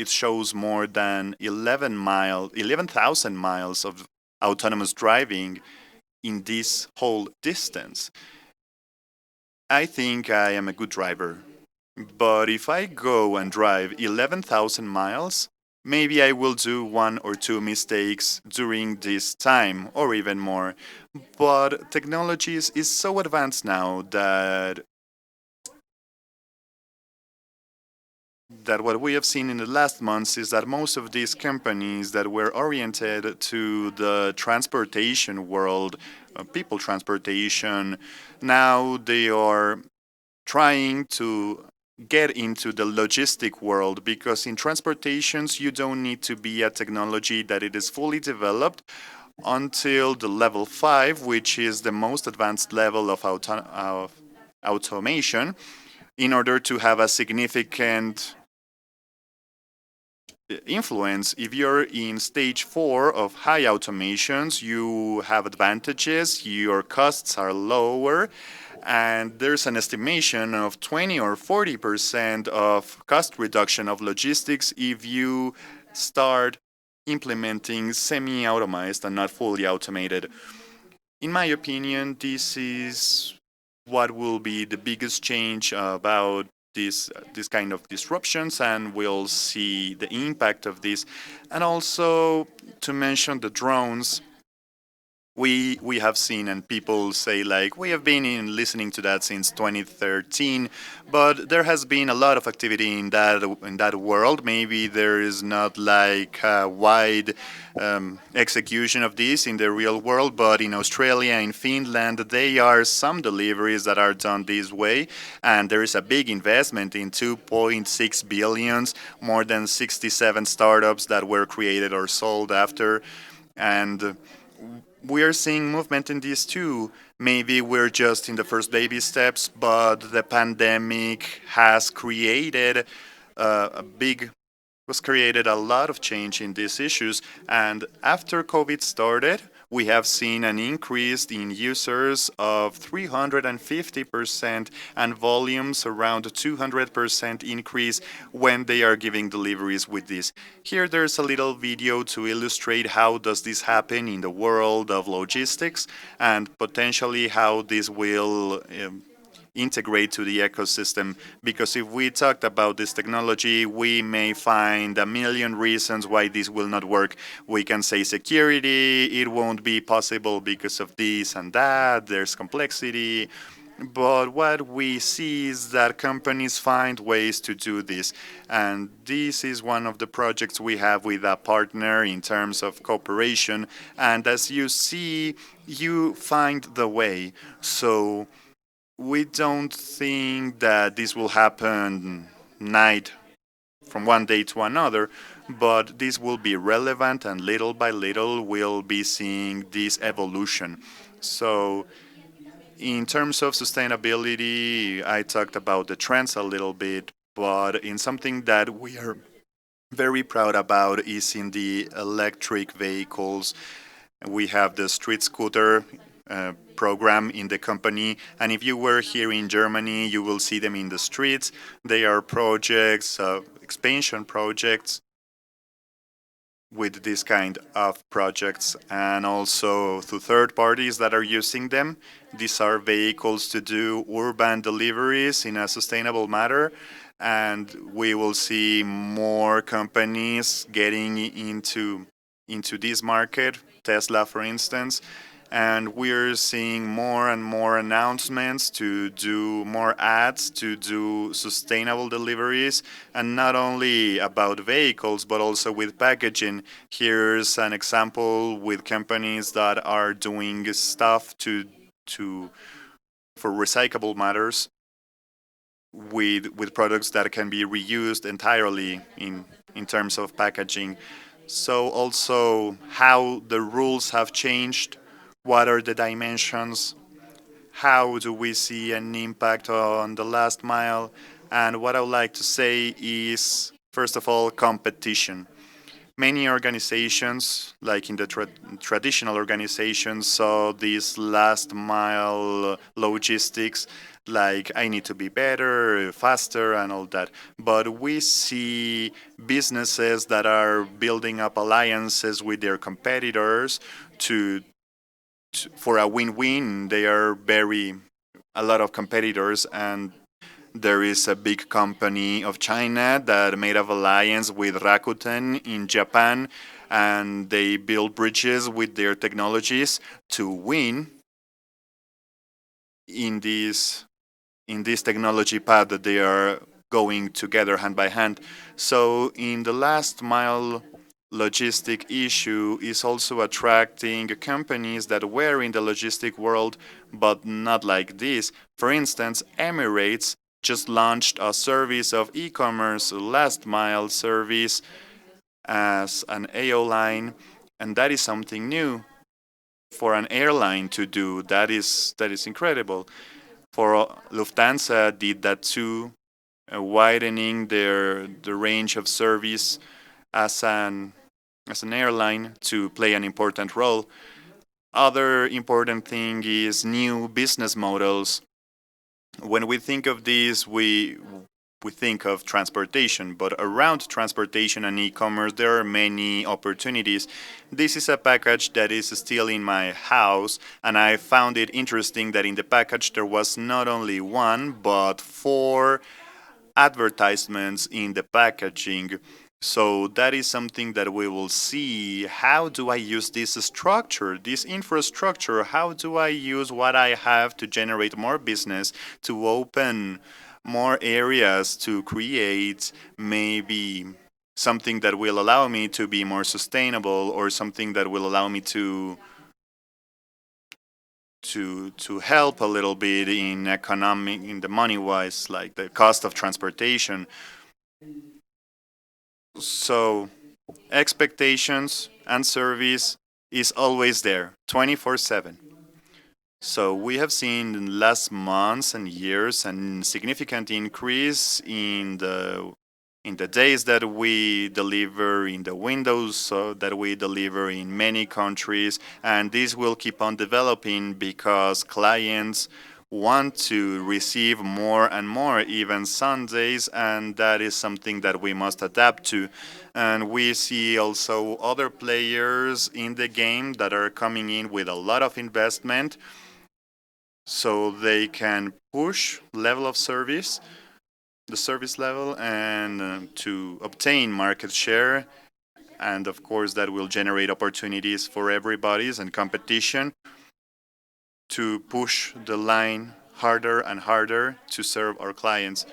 shows more than 11,000 miles of autonomous driving in this whole distance. I think I am a good driver, but if I go and drive 11,000 miles, maybe I will do 1 or 2 mistakes during this time or even more. But technology is so advanced now that what we have seen in the last months is that most of these companies that were oriented to the transportation world, people transportation, now they are trying to get into the logistic world, because in transportations you don't need to be a technology that it is fully developed until the level 5, which is the most advanced level of automation, in order to have a significant influence. If you're in stage 4 of high automations, you have advantages, your costs are lower, and there's an estimation of 20 or 40% of cost reduction of logistics if you start implementing semi-automized and not fully automated. In my opinion, this is what will be the biggest change about this kind of disruptions, and we'll see the impact of this. And also to mention the drones, we have seen, and people say like we have been listening to that since 2013, but there has been a lot of activity in that world. Maybe there is not like a wide execution of this in the real world, but in Australia, in Finland, there are some deliveries that are done this way, and there is a big investment in 2.6 billions, more than 67 startups that were created or sold after, and we are seeing movement in these too. Maybe we're just in the first baby steps, but the pandemic has created a big was created a lot of change in these issues. And after COVID started, we have seen an increase in users of 350% and volumes around 200% increase when they are giving deliveries with this. Here there's a little video to illustrate how does this happen in the world of logistics, and potentially how this will integrate to the ecosystem. Because if we talked about this technology, we may find a million reasons why this will not work. We can say security, it won't be possible because of this and that, there's complexity. But what we see is that companies find ways to do this. And this is one of the projects we have with a partner in terms of cooperation. And as you see, you find the way. So we don't think that this will happen night from one day to another, but this will be relevant, and little by little we'll be seeing this evolution. So in terms of sustainability, I talked about the trends a little bit, but in something that we are very proud about is in the electric vehicles. We have the street scooter program in the company, and if you were here in Germany, you will see them in the streets. They are projects, expansion projects with this kind of projects, and also to third parties that are using them. These are vehicles to do urban deliveries in a sustainable manner, and we will see more companies getting into this market, Tesla, for instance, and we're seeing more and more announcements to do more ads, to do sustainable deliveries, and not only about vehicles, but also with packaging. Here's an example with companies that are doing stuff to for recyclable matters with products that can be reused entirely in terms of packaging. So also how the rules have changed, what are the dimensions, how do we see an impact on the last mile, and what I would like to say is, first of all, competition. Many organizations, like in the traditional organizations, saw this last mile logistics like I need to be better, faster, and all that. But we see businesses that are building up alliances with their competitors for a win-win. They are a lot of competitors, and there is a big company of China that made an alliance with Rakuten in Japan, and they build bridges with their technologies to win in this technology path that they are going together hand by hand. So in the last mile logistic issue is also attracting companies that were in the logistic world but not like this. For instance, Emirates just launched a service of e-commerce last mile service as an AO line, and that is something new for an airline to do. That is incredible. For Lufthansa did that too, widening the range of service as an airline to play an important role. Other important thing is new business models. When we think of this, we think of transportation, but around transportation and e-commerce, there are many opportunities. This is a package that is still in my house, and I found it interesting that in the package there was not only one, but 4 advertisements in the packaging. So that is something that we will see. How do I use this structure, this infrastructure? How do I use what I have to generate more business, to open more areas, to create maybe something that will allow me to be more sustainable, or something that will allow me to help a little bit in the money wise, like the cost of transportation. So expectations and service is always there, 24/7. So we have seen in last months and years a significant increase in the days that we deliver, in the windows that we deliver in many countries, and this will keep on developing because clients want to receive more and more, even Sundays, and that is something that we must adapt to. And we see also other players in the game that are coming in with a lot of investment so they can push level of service, the service level, and to obtain market share. And of course, that will generate opportunities for everybody's and competition to push the line harder and harder to serve our clients.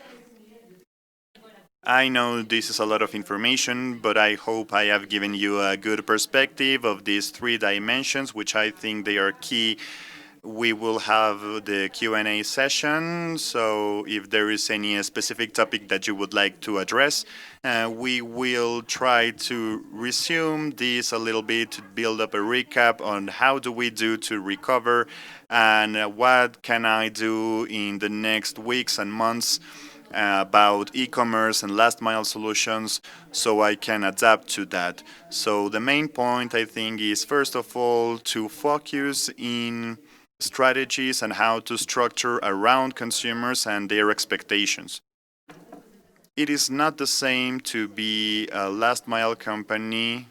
I know this is a lot of information, but I hope I have given you a good perspective of these 3 dimensions, which I think they are key. We will have the Q&A session, so if there is any specific topic that you would like to address, we will try to resume this a little bit to build up a recap on how do we do to recover and what can I do in the next weeks and months about e-commerce and last mile solutions so I can adapt to that. So the main point I think is first of all to focus in strategies and how to structure around consumers and their expectations. It is not the same to be a last mile company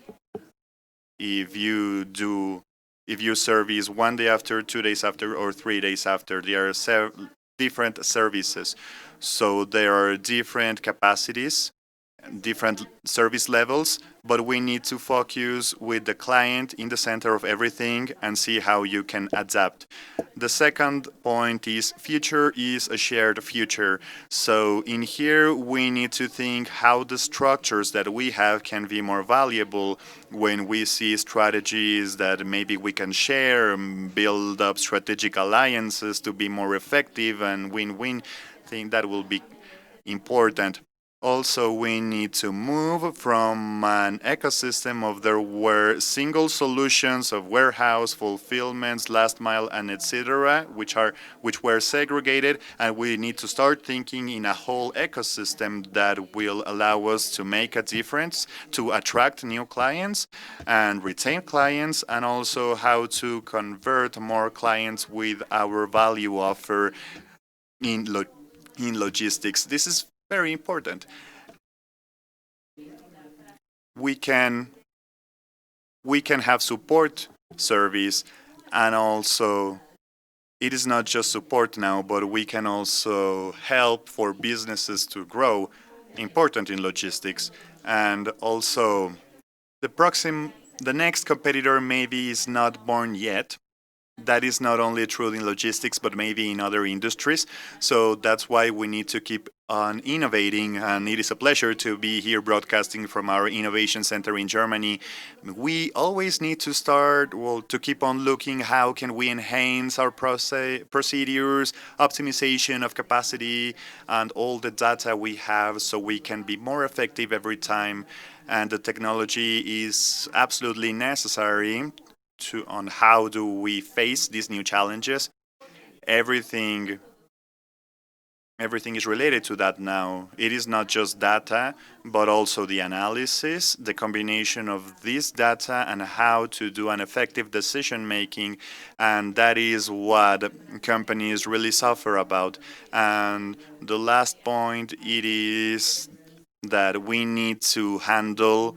if you service 1 day after, 2 days after, or 3 days after. There are different services. So there are different capacities, different service levels, but we need to focus with the client in the center of everything and see how you can adapt. The second point is future is a shared future. So in here we need to think how the structures that we have can be more valuable when we see strategies that maybe we can share, build up strategic alliances to be more effective and win-win. I think that will be important. Also, we need to move from an ecosystem of there were single solutions of warehouse, fulfillments, last mile, and etc., which were segregated, and we need to start thinking in a whole ecosystem that will allow us to make a difference, to attract new clients and retain clients, and also how to convert more clients with our value offer in logistics. This is very important. We can have support service, and also it is not just support now, but we can also help for businesses to grow, important in logistics. And also the next competitor maybe is not born yet. That is not only true in logistics, but maybe in other industries. So that's why we need to keep on innovating, and it is a pleasure to be here broadcasting from our innovation center in Germany. We always need to to keep on looking how can we enhance our procedures, optimization of capacity, and all the data we have so we can be more effective every time. And the technology is absolutely necessary on how do we face these new challenges. Everything is related to that now. It is not just data, but also the analysis, the combination of this data and how to do an effective decision making. And that is what companies really suffer about. And the last point, it is that we need to handle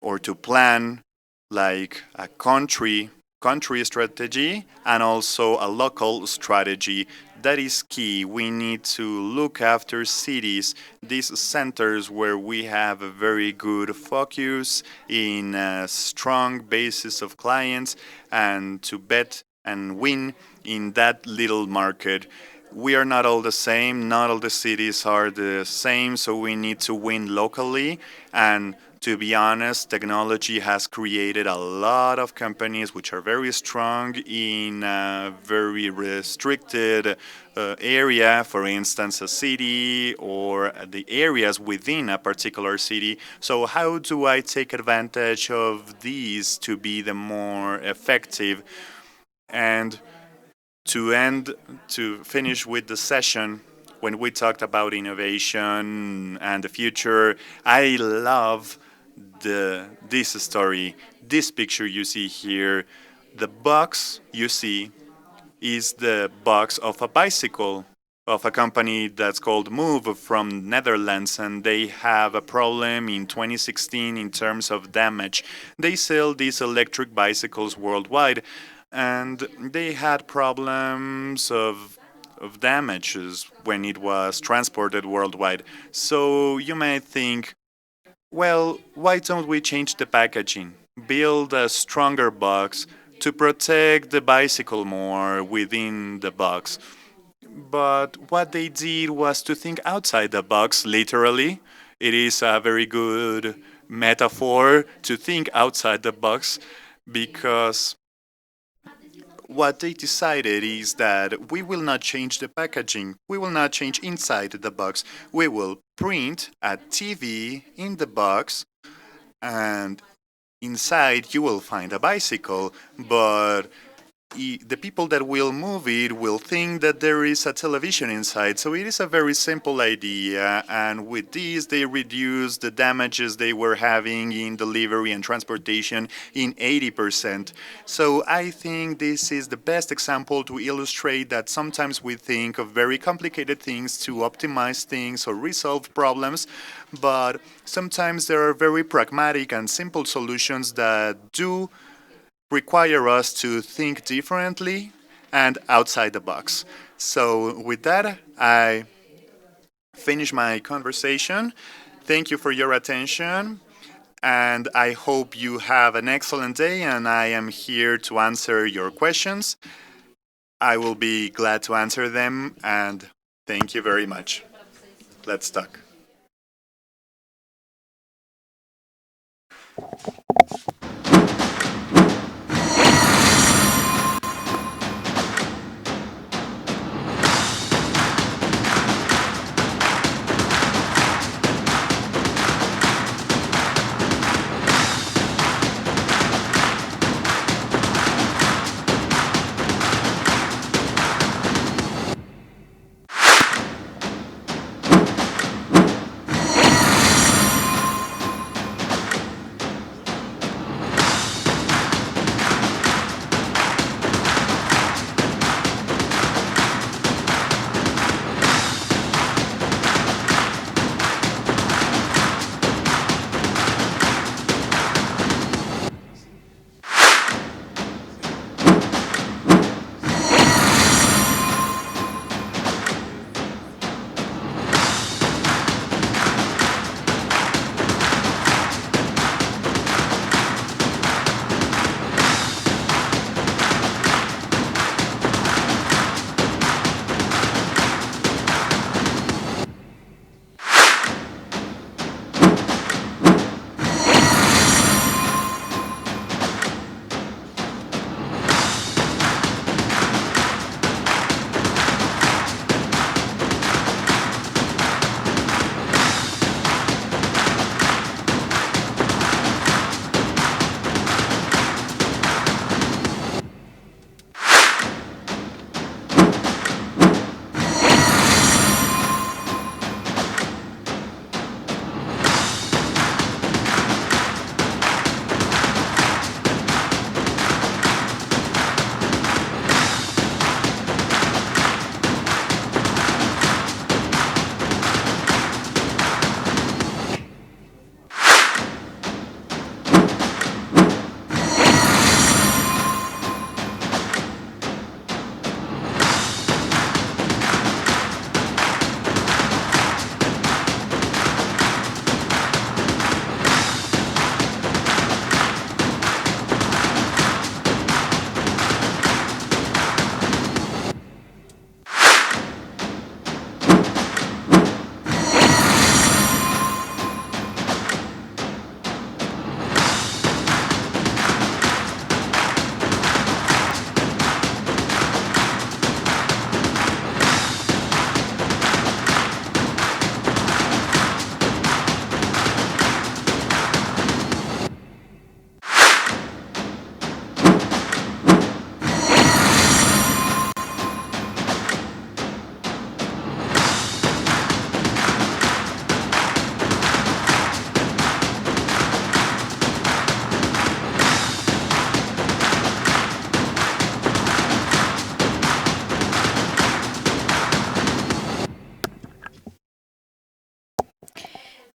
or to plan like a country strategy and also a local strategy. That is key. We need to look after cities, these centers where we have a very good focus in a strong basis of clients, and to bet and win in that little market. We are not all the same, not all the cities are the same, so we need to win locally. And to be honest, technology has created a lot of companies which are very strong in a very restricted area, for instance, a city or the areas within a particular city. So how do I take advantage of these to be the more effective? And to finish with the session, when we talked about innovation and the future, I love this story, this picture you see here. The box you see is the box of a bicycle of a company that's called Move from Netherlands, and they have a problem in 2016 in terms of damage. They sell these electric bicycles worldwide, and they had problems of damages when it was transported worldwide. So you may think, well, why don't we change the packaging? Build a stronger box to protect the bicycle more within the box. But what they did was to think outside the box, literally. It is a very good metaphor to think outside the box, because what they decided is that we will not change the packaging. We will not change inside the box. We will print a TV in the box, and inside you will find a bicycle, but the people that will move it will think that there is a television inside. So it is a very simple idea, and with this they reduce the damages they were having in delivery and transportation in 80%. So I think this is the best example to illustrate that sometimes we think of very complicated things to optimize things or resolve problems, but sometimes there are very pragmatic and simple solutions that do require us to think differently and outside the box. So with that, I finish my conversation. Thank you for your attention, and I hope you have an excellent day, and I am here to answer your questions. I will be glad to answer them, and thank you very much. Let's talk.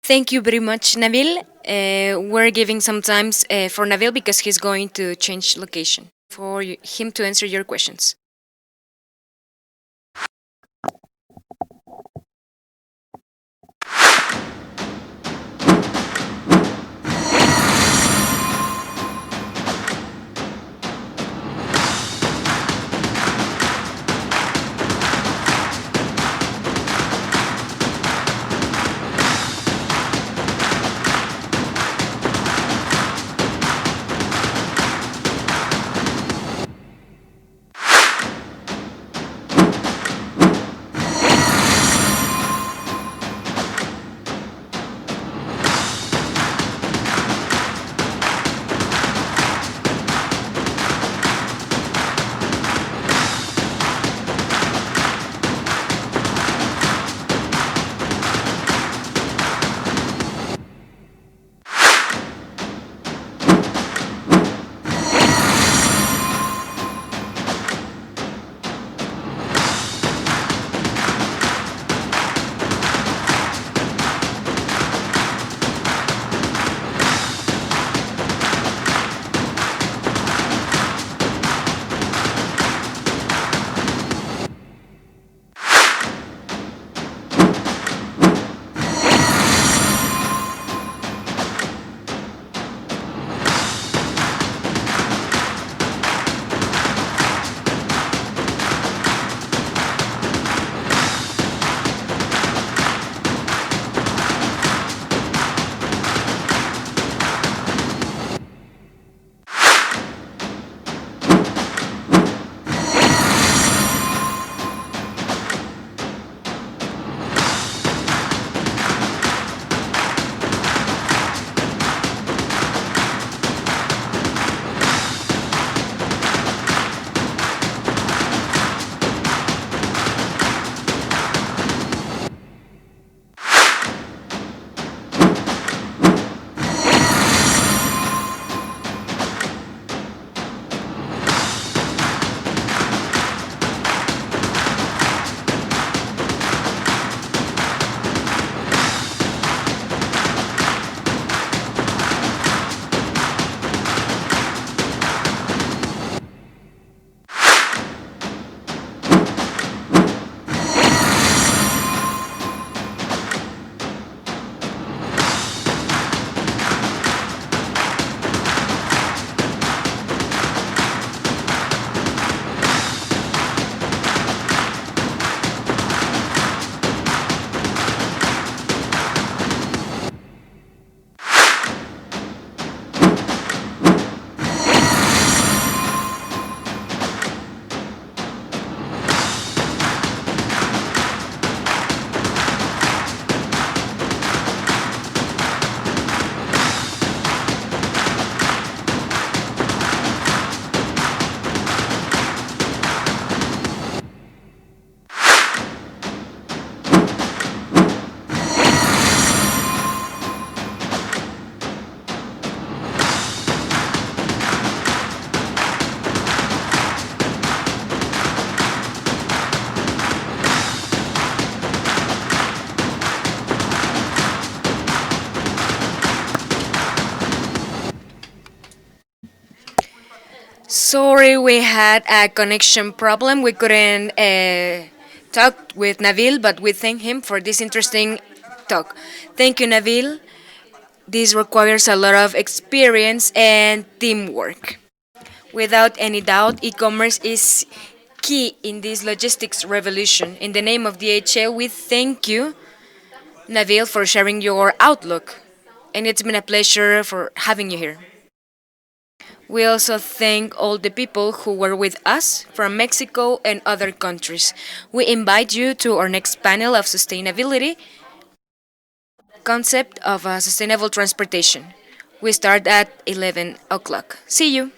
Thank you very much, Nabil. We're giving some time for Nabil because he's going to change location for him to answer your questions. Sorry, we had a connection problem. We couldn't talk with Nabil, but we thank him for this interesting talk. Thank you, Nabil. This requires a lot of experience and teamwork. Without any doubt, e-commerce is key in this logistics revolution. In the name of DHL, we thank you, Nabil, for sharing your outlook. And it's been a pleasure for having you here. We also thank all the people who were with us from Mexico and other countries. We invite you to our next panel of sustainability concept of sustainable transportation. We start at 11 o'clock. See you.